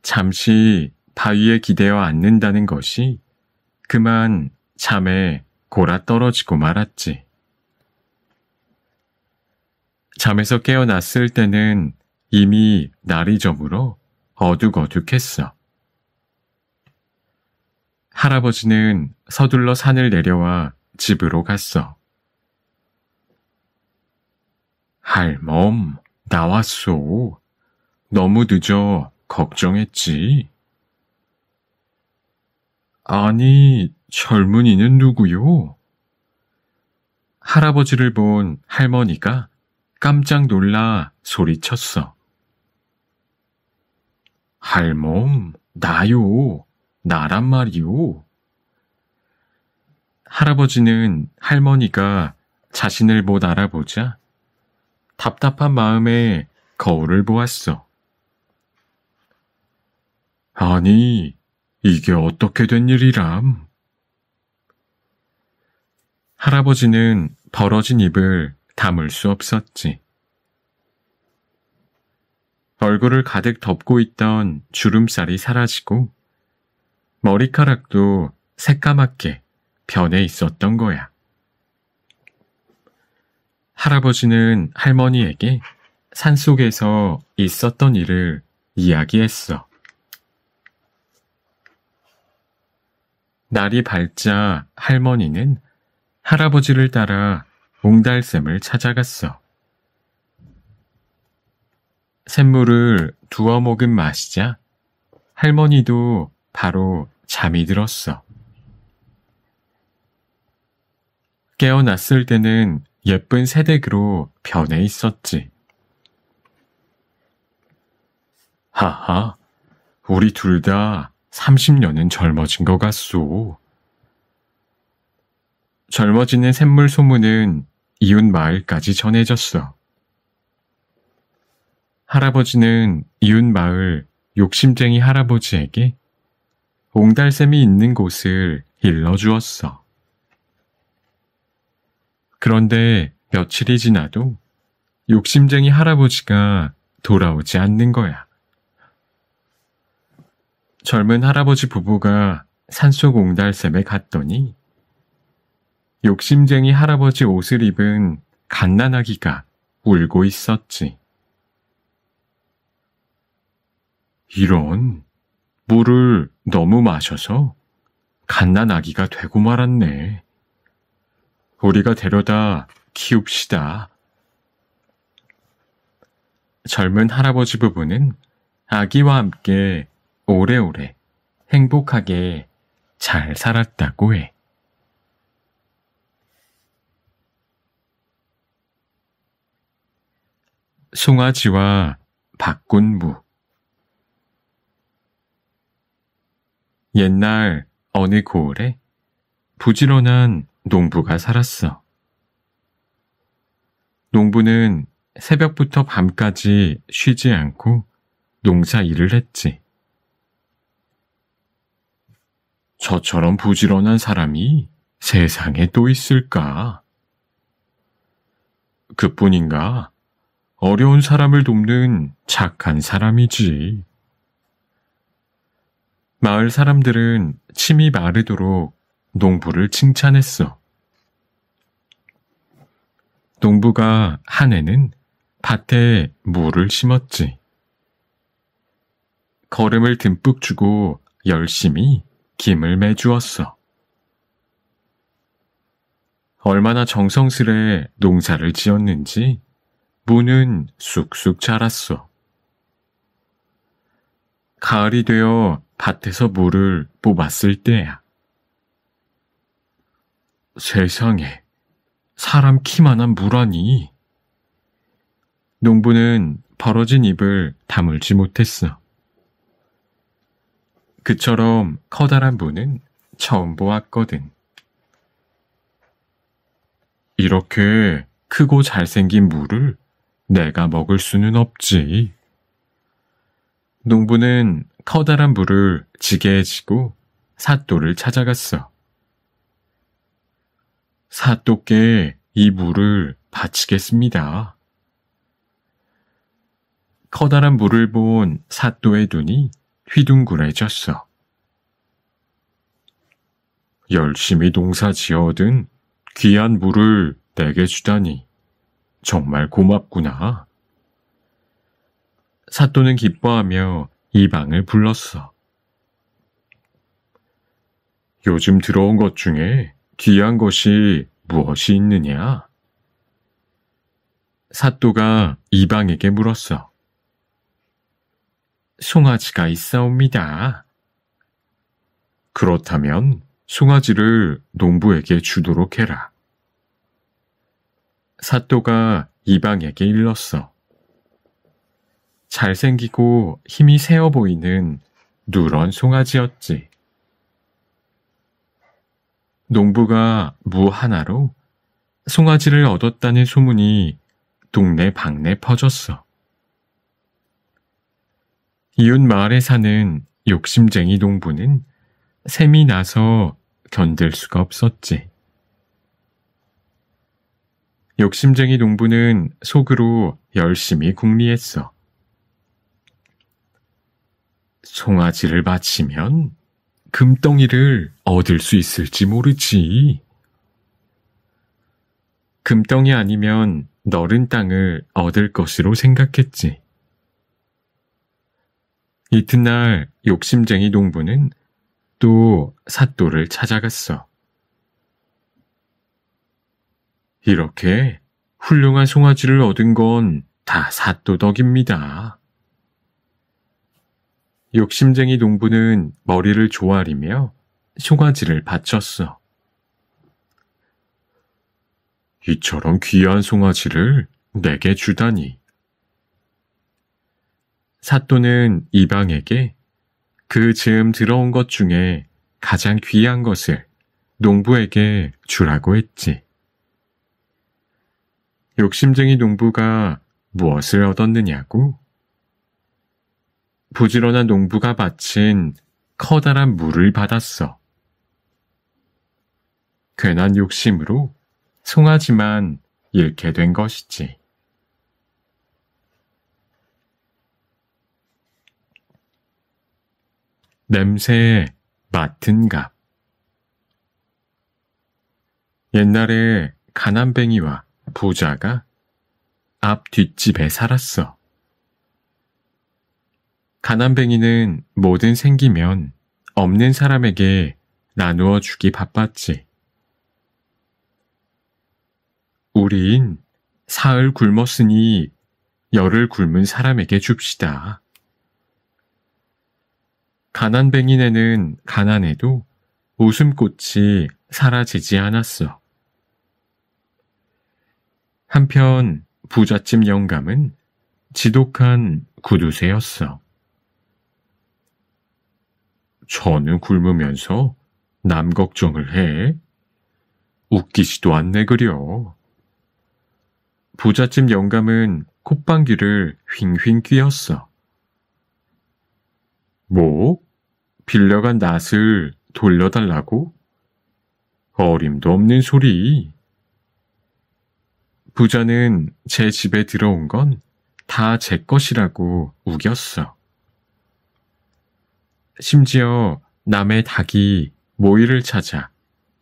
잠시 바위에 기대어 앉는다는 것이 그만 잠에 골아 떨어지고 말았지. 잠에서 깨어났을 때는 이미 날이 저물어 어둑어둑했어. 할아버지는 서둘러 산을 내려와 집으로 갔어. 할멈, 나왔소. 너무 늦어 걱정했지. 아니, 젊은이는 누구요? 할아버지를 본 할머니가 깜짝 놀라 소리쳤어. 할멈, 나요. 나란 말이요. 할아버지는 할머니가 자신을 못 알아보자 답답한 마음에 거울을 보았어. 아니, 이게 어떻게 된 일이람? 할아버지는 벌어진 입을 다물 수 없었지. 얼굴을 가득 덮고 있던 주름살이 사라지고 머리카락도 새까맣게 변해 있었던 거야. 할아버지는 할머니에게 산속에서 있었던 일을 이야기했어. 날이 밝자 할머니는 할아버지를 따라 옹달샘을 찾아갔어. 샘물을 두어 모금 마시자 할머니도 바로 잠이 들었어. 깨어났을 때는 예쁜 새댁으로 변해 있었지. 하하, 우리 둘 다 30년은 젊어진 것 같소. 젊어지는 샘물 소문은 이웃 마을까지 전해졌어. 할아버지는 이웃 마을 욕심쟁이 할아버지에게 옹달샘이 있는 곳을 일러주었어. 그런데 며칠이 지나도 욕심쟁이 할아버지가 돌아오지 않는 거야. 젊은 할아버지 부부가 산속 옹달샘에 갔더니 욕심쟁이 할아버지 옷을 입은 갓난아기가 울고 있었지. 이런, 물을 너무 마셔서 갓난아기가 되고 말았네. 우리가 데려다 키웁시다. 젊은 할아버지 부부는 아기와 함께 오래오래 행복하게 잘 살았다고 해. 송아지와 바꾼 무. 옛날 어느 고을에 부지런한 농부가 살았어. 농부는 새벽부터 밤까지 쉬지 않고 농사 일을 했지. 저처럼 부지런한 사람이 세상에 또 있을까? 그뿐인가? 어려운 사람을 돕는 착한 사람이지. 마을 사람들은 침이 마르도록 농부를 칭찬했어. 농부가 한 해는 밭에 무를 심었지. 거름을 듬뿍 주고 열심히 김을 매주었어. 얼마나 정성스레 농사를 지었는지 무는 쑥쑥 자랐어. 가을이 되어 밭에서 무를 뽑았을 때야. 세상에, 사람 키만한 무라니. 농부는 벌어진 입을 다물지 못했어. 그처럼 커다란 무는 처음 보았거든. 이렇게 크고 잘생긴 무를 내가 먹을 수는 없지. 농부는 커다란 무를 지게에 지고 사또를 찾아갔어. 사또께 이 무를 바치겠습니다. 커다란 무를 본 사또의 눈이 휘둥그레졌어. 열심히 농사 지어 얻은 귀한 무를 내게 주다니 정말 고맙구나. 사또는 기뻐하며 이방을 불렀어. 요즘 들어온 것 중에 귀한 것이 무엇이 있느냐? 사또가 이방에게 물었어. 송아지가 있사옵니다. 그렇다면 송아지를 농부에게 주도록 해라. 사또가 이방에게 일렀어. 잘생기고 힘이 세어 보이는 누런 송아지였지. 농부가 무 하나로 송아지를 얻었다는 소문이 동네 방네 퍼졌어. 이웃 마을에 사는 욕심쟁이 농부는 샘이 나서 견딜 수가 없었지. 욕심쟁이 농부는 속으로 열심히 궁리했어. 송아지를 바치면 금덩이를 얻을 수 있을지 모르지. 금덩이 아니면 너른 땅을 얻을 것으로 생각했지. 이튿날 욕심쟁이 농부는 또 삿돌을 찾아갔어. 이렇게 훌륭한 송아지를 얻은 건 다 삿도 덕입니다. 욕심쟁이 농부는 머리를 조아리며 송아지를 바쳤어. 이처럼 귀한 송아지를 내게 주다니. 삿도는 이방에게 그 즈음 들어온 것 중에 가장 귀한 것을 농부에게 주라고 했지. 욕심쟁이 농부가 무엇을 얻었느냐고? 부지런한 농부가 바친 커다란 물을 받았어. 괜한 욕심으로 송아지만 잃게 된 것이지. 냄새 맡은 값. 옛날에 가난뱅이와 부자가 앞 뒷집에 살았어. 가난뱅이는 뭐든 생기면 없는 사람에게 나누어 주기 바빴지. 우린 사흘 굶었으니 열흘 굶은 사람에게 줍시다. 가난뱅이네는 가난해도 웃음꽃이 사라지지 않았어. 한편 부잣집 영감은 지독한 구두쇠였어. 저는 굶으면서 남 걱정을 해? 웃기지도 않네 그려. 부잣집 영감은 콧방귀를 휭휭 뀌었어. 뭐? 빌려간 낫을 돌려달라고? 어림도 없는 소리. 부자는 제 집에 들어온 건 다 제 것이라고 우겼어. 심지어 남의 닭이 모이를 찾아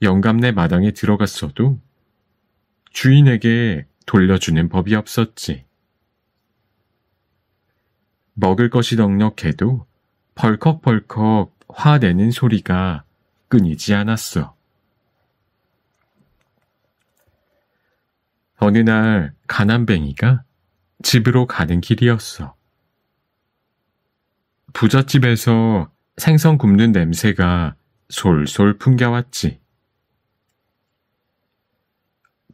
영감네 마당에 들어갔어도 주인에게 돌려주는 법이 없었지. 먹을 것이 넉넉해도 벌컥벌컥 화내는 소리가 끊이지 않았어. 어느 날 가난뱅이가 집으로 가는 길이었어. 부잣집에서 생선 굽는 냄새가 솔솔 풍겨왔지.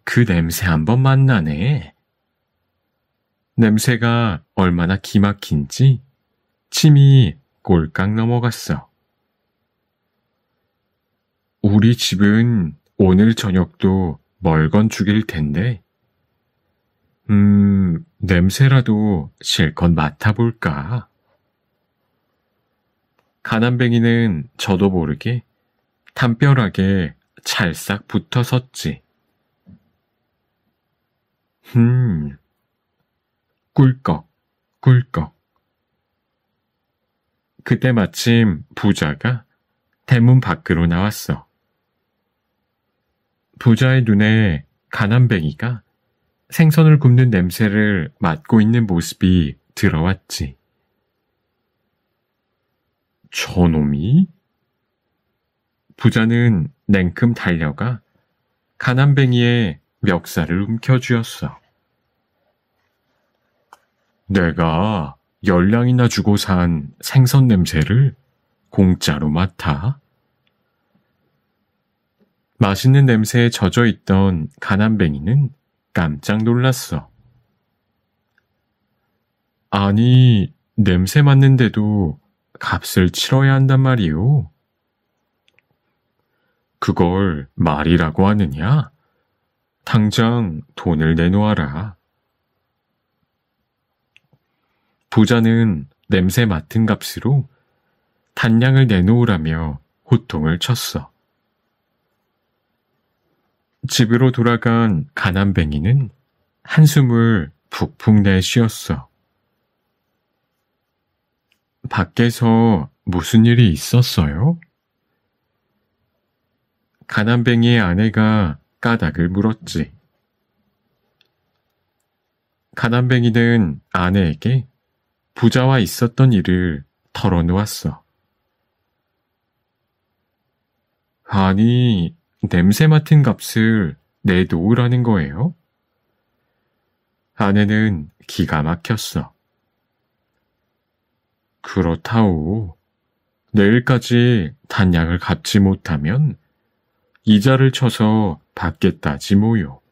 그 냄새 한번 만나네. 냄새가 얼마나 기막힌지 침이 꼴깍 넘어갔어. 우리 집은 오늘 저녁도 멀건 죽일 텐데, 냄새라도 실컷 맡아볼까? 가난뱅이는 저도 모르게 담벼락에 찰싹 붙어 섰지. 꿀꺽, 꿀꺽. 그때 마침 부자가 대문 밖으로 나왔어. 부자의 눈에 가난뱅이가 생선을 굽는 냄새를 맡고 있는 모습이 들어왔지. 저놈이? 부자는 냉큼 달려가 가난뱅이의 멱살을 움켜쥐었어. 내가 10냥이나 주고 산 생선 냄새를 공짜로 맡아? 맛있는 냄새에 젖어있던 가난뱅이는 깜짝 놀랐어. 아니, 냄새 맡는데도 값을 치러야 한단 말이오. 그걸 말이라고 하느냐? 당장 돈을 내놓아라. 부자는 냄새 맡은 값으로 단량을 내놓으라며 호통을 쳤어. 집으로 돌아간 가난뱅이는 한숨을 푹푹 내쉬었어. 밖에서 무슨 일이 있었어요? 가난뱅이의 아내가 까닭을 물었지. 가난뱅이는 아내에게 부자와 있었던 일을 털어놓았어. 아니, 냄새 맡은 값을 내놓으라는 거예요? 아내는 기가 막혔어. 그렇다오. 내일까지 단량을 갚지 못하면 이자를 쳐서 받겠다지 뭐요.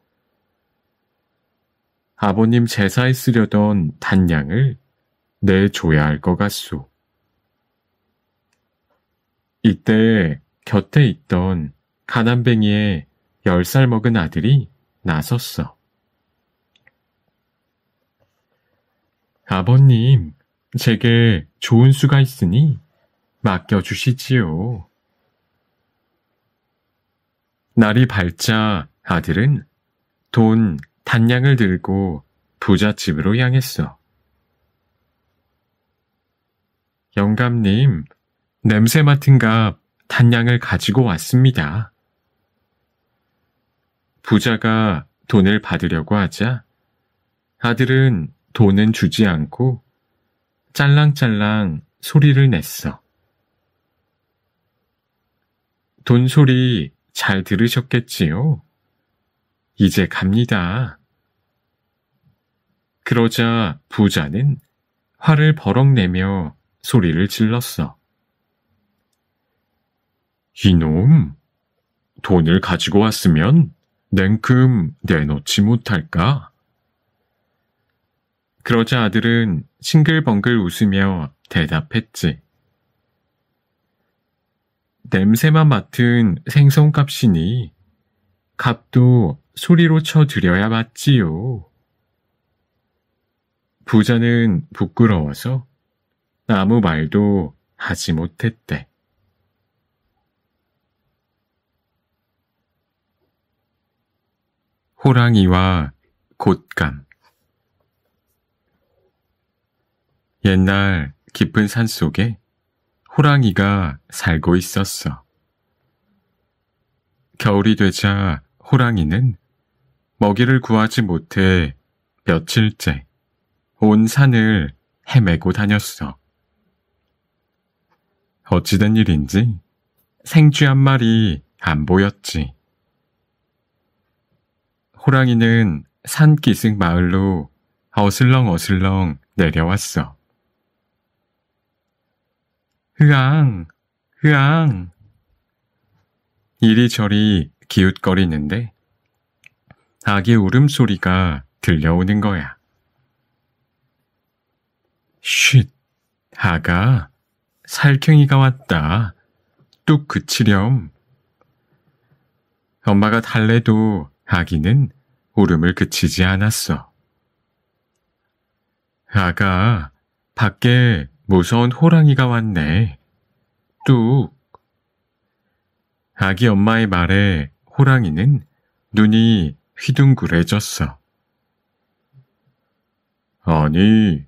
아버님 제사에 쓰려던 단량을 내줘야 할 것 같소. 이때 곁에 있던 가난뱅이의 10살 먹은 아들이 나섰어. 아버님, 제게 좋은 수가 있으니 맡겨주시지요. 날이 밝자 아들은 돈 단량을 들고 부잣집으로 향했어. 영감님, 냄새 맡은 값 단량을 가지고 왔습니다. 부자가 돈을 받으려고 하자 아들은 돈은 주지 않고 짤랑짤랑 소리를 냈어. 돈 소리 잘 들으셨겠지요? 이제 갑니다. 그러자 부자는 화를 버럭 내며 소리를 질렀어. 이놈, 돈을 가지고 왔으면 냉큼 내놓지 못할까? 그러자 아들은 싱글벙글 웃으며 대답했지. 냄새만 맡은 생선값이니 값도 소리로 쳐드려야 맞지요. 부자는 부끄러워서 아무 말도 하지 못했대. 호랑이와 곶감. 옛날 깊은 산속에 호랑이가 살고 있었어. 겨울이 되자 호랑이는 먹이를 구하지 못해 며칠째 온 산을 헤매고 다녔어. 어찌된 일인지 생쥐 한 마리 안 보였지. 호랑이는 산기슭 마을로 어슬렁어슬렁 내려왔어. 으앙, 으앙. 이리저리 기웃거리는데 아기 울음소리가 들려오는 거야. 쉿, 아가, 살쾡이가 왔다. 뚝 그치렴. 엄마가 달래도 아기는 울음을 그치지 않았어. 아가, 밖에 무서운 호랑이가 왔네. 뚝. 아기 엄마의 말에 호랑이는 눈이 휘둥그레졌어. 아니,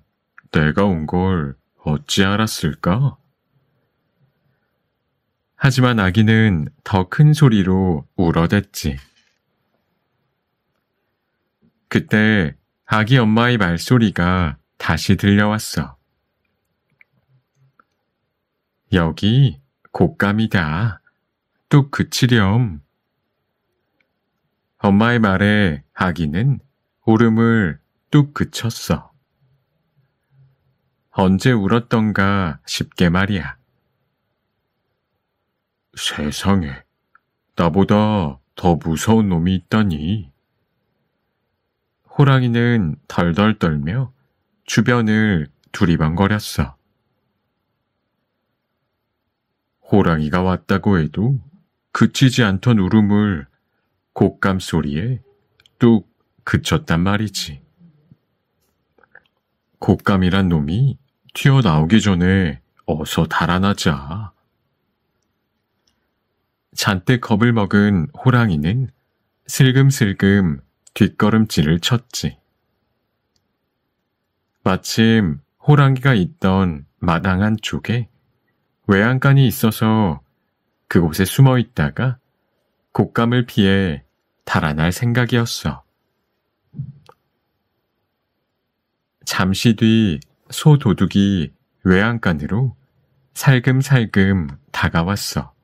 내가 온 걸 어찌 알았을까? 하지만 아기는 더 큰 소리로 울어댔지. 그때 아기 엄마의 말소리가 다시 들려왔어. 여기 곶감이다. 뚝 그치렴. 엄마의 말에 아기는 울음을 뚝 그쳤어. 언제 울었던가 싶게 말이야. 세상에, 나보다 더 무서운 놈이 있다니. 호랑이는 덜덜 떨며 주변을 두리번거렸어. 호랑이가 왔다고 해도 그치지 않던 울음을 곶감 소리에 뚝 그쳤단 말이지. 곶감이란 놈이 튀어나오기 전에 어서 달아나자. 잔뜩 겁을 먹은 호랑이는 슬금슬금 뒷걸음질을 쳤지. 마침 호랑이가 있던 마당 한쪽에 외양간이 있어서 그곳에 숨어 있다가 곶감을 피해 달아날 생각이었어. 잠시 뒤 소 도둑이 외양간으로 살금살금 다가왔어.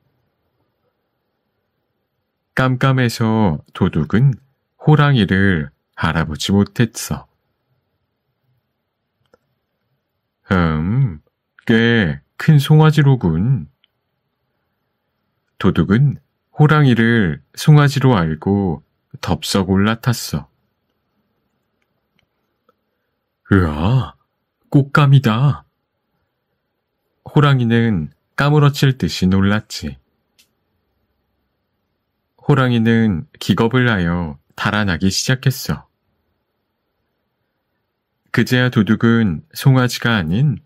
깜깜해서 도둑은 호랑이를 알아보지 못했어. 꽤 큰 송아지로군. 도둑은 호랑이를 송아지로 알고 덥석 올라탔어. 으아, 곶감이다. 호랑이는 까무러칠 듯이 놀랐지. 호랑이는 기겁을 하여 달아나기 시작했어. 그제야 도둑은 송아지가 아닌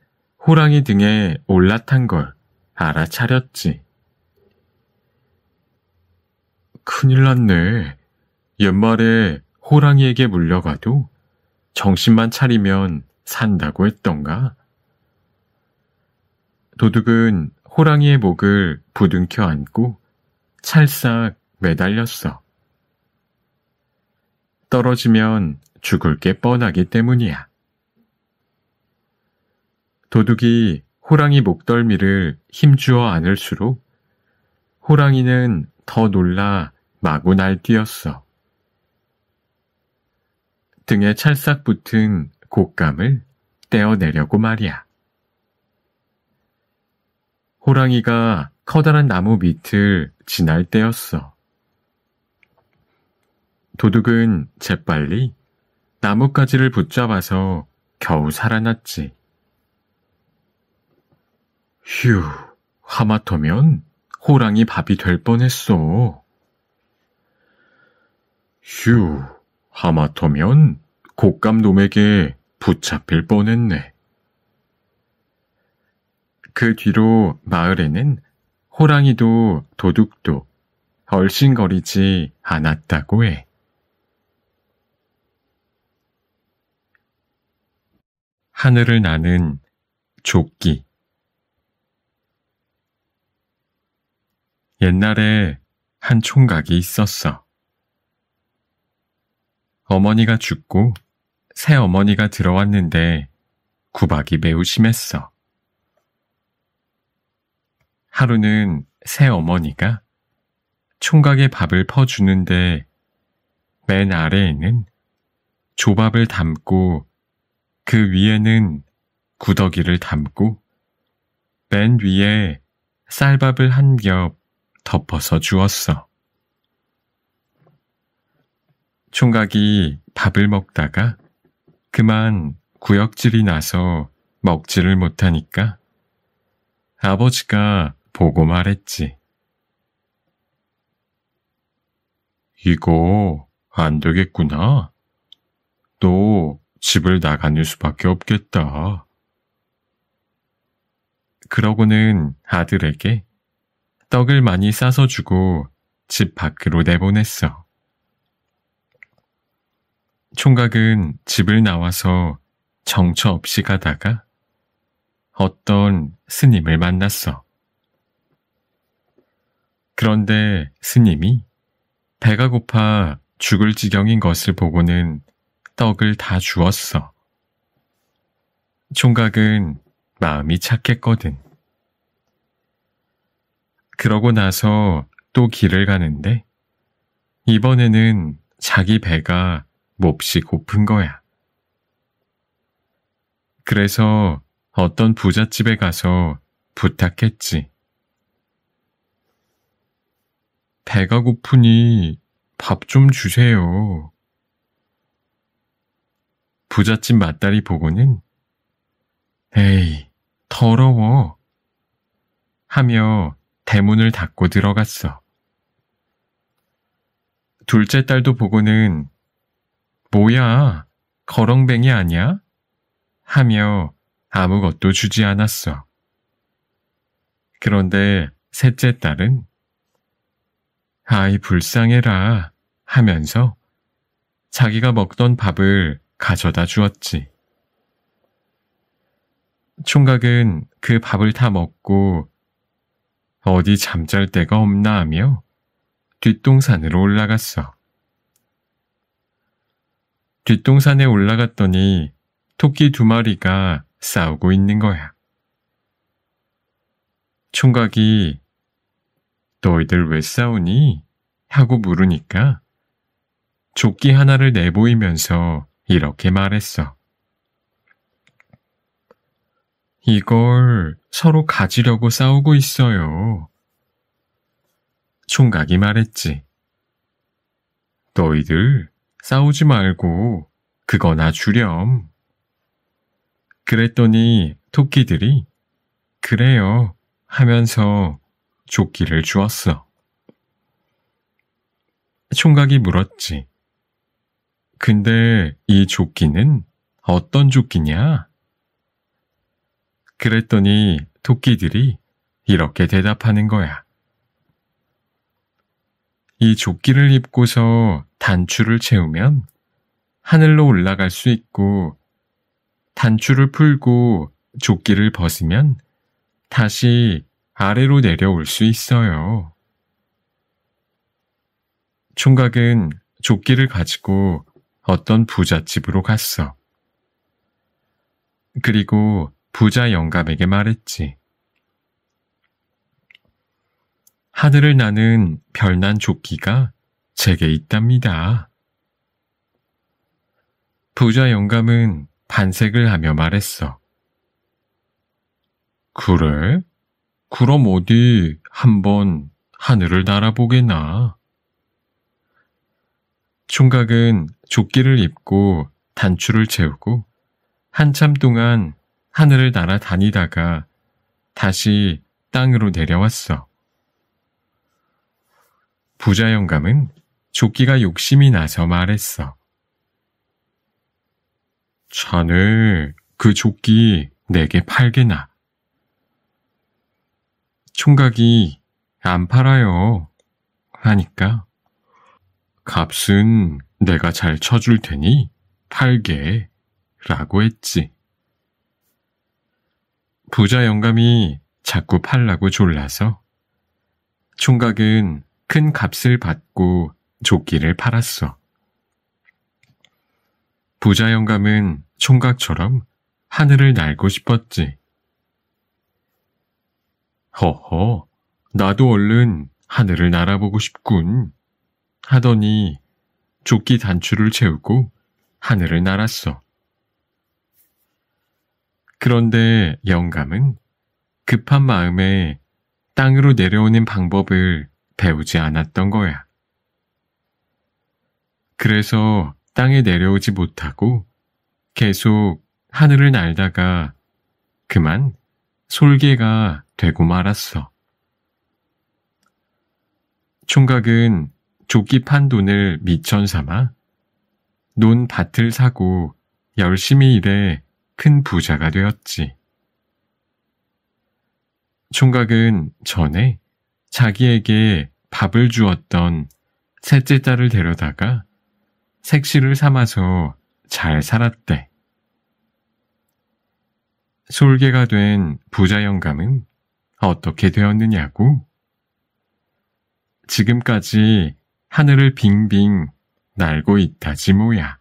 호랑이 등에 올라탄 걸 알아차렸지. 큰일 났네. 옛말에 호랑이에게 물려가도 정신만 차리면 산다고 했던가? 도둑은 호랑이의 목을 부둥켜 안고 찰싹 매달렸어. 떨어지면 죽을 게 뻔하기 때문이야. 도둑이 호랑이 목덜미를 힘주어 안을수록 호랑이는 더 놀라 마구 날뛰었어. 등에 찰싹 붙은 곶감을 떼어내려고 말이야. 호랑이가 커다란 나무 밑을 지날 때였어. 도둑은 재빨리 나뭇가지를 붙잡아서 겨우 살아났지. 휴, 하마터면 호랑이 밥이 될 뻔했어. 휴, 하마터면 곶감 놈에게 붙잡힐 뻔했네. 그 뒤로 마을에는 호랑이도 도둑도 얼씬거리지 않았다고 해. 하늘을 나는 조끼. 옛날에 한 총각이 있었어. 어머니가 죽고 새 어머니가 들어왔는데 구박이 매우 심했어. 하루는 새 어머니가 총각의 밥을 퍼주는데 맨 아래에는 조밥을 담고 그 위에는 구더기를 담고 맨 위에 쌀밥을 한 겹 덮어서 주었어. 총각이 밥을 먹다가 그만 구역질이 나서 먹지를 못하니까 아버지가 보고 말했지. 이거 안 되겠구나. 너 집을 나가는 수밖에 없겠다. 그러고는 아들에게 떡을 많이 싸서 주고 집 밖으로 내보냈어. 총각은 집을 나와서 정처 없이 가다가 어떤 스님을 만났어. 그런데 스님이 배가 고파 죽을 지경인 것을 보고는 떡을 다 주었어. 총각은 마음이 착했거든. 그러고 나서 또 길을 가는데 이번에는 자기 배가 몹시 고픈 거야. 그래서 어떤 부잣집에 가서 부탁했지. 배가 고프니 밥 좀 주세요. 부잣집 맞다리 보고는 에이, 더러워. 하며 대문을 닫고 들어갔어. 둘째 딸도 보고는 뭐야, 거렁뱅이 아니야? 하며 아무것도 주지 않았어. 그런데 셋째 딸은 아이 불쌍해라 하면서 자기가 먹던 밥을 가져다 주었지. 총각은 그 밥을 다 먹고 어디 잠잘 데가 없나 하며 뒷동산으로 올라갔어. 뒷동산에 올라갔더니 토끼 2마리가 싸우고 있는 거야. 총각이 너희들 왜 싸우니? 하고 물으니까 조끼 하나를 내보이면서 이렇게 말했어. 이걸 서로 가지려고 싸우고 있어요. 총각이 말했지. 너희들 싸우지 말고 그거나 주렴. 그랬더니 토끼들이 그래요 하면서 조끼를 주었어. 총각이 물었지. 근데 이 조끼는 어떤 조끼냐? 그랬더니 토끼들이 이렇게 대답하는 거야. 이 조끼를 입고서 단추를 채우면 하늘로 올라갈 수 있고 단추를 풀고 조끼를 벗으면 다시 아래로 내려올 수 있어요. 총각은 조끼를 가지고 어떤 부잣집으로 갔어. 그리고 부자 영감에게 말했지. 하늘을 나는 별난 조끼가 제게 있답니다. 부자 영감은 반색을 하며 말했어. 그래? 그럼 어디 한번 하늘을 날아보게나. 총각은 조끼를 입고 단추를 채우고 한참 동안 하늘을 날아다니다가 다시 땅으로 내려왔어. 부자 영감은 조끼가 욕심이 나서 말했어. 자네 그 조끼 내게 팔게나. 총각이 안 팔아요 하니까 값은 내가 잘 쳐줄 테니 팔게 라고 했지. 부자 영감이 자꾸 팔라고 졸라서 총각은 큰 값을 받고 조끼를 팔았어. 부자 영감은 총각처럼 하늘을 날고 싶었지. 허허, 나도 얼른 하늘을 날아보고 싶군 하더니 조끼 단추를 채우고 하늘을 날았어. 그런데 영감은 급한 마음에 땅으로 내려오는 방법을 배우지 않았던 거야. 그래서 땅에 내려오지 못하고 계속 하늘을 날다가 그만 솔개가 되고 말았어. 총각은 조끼 판 돈을 미천 삼아 논 밭을 사고 열심히 일해 큰 부자가 되었지. 총각은 전에 자기에게 밥을 주었던 셋째 딸을 데려다가 색시를 삼아서 잘 살았대. 솔개가 된 부자 영감은 어떻게 되었느냐고? 지금까지 하늘을 빙빙 날고 있다지 뭐야.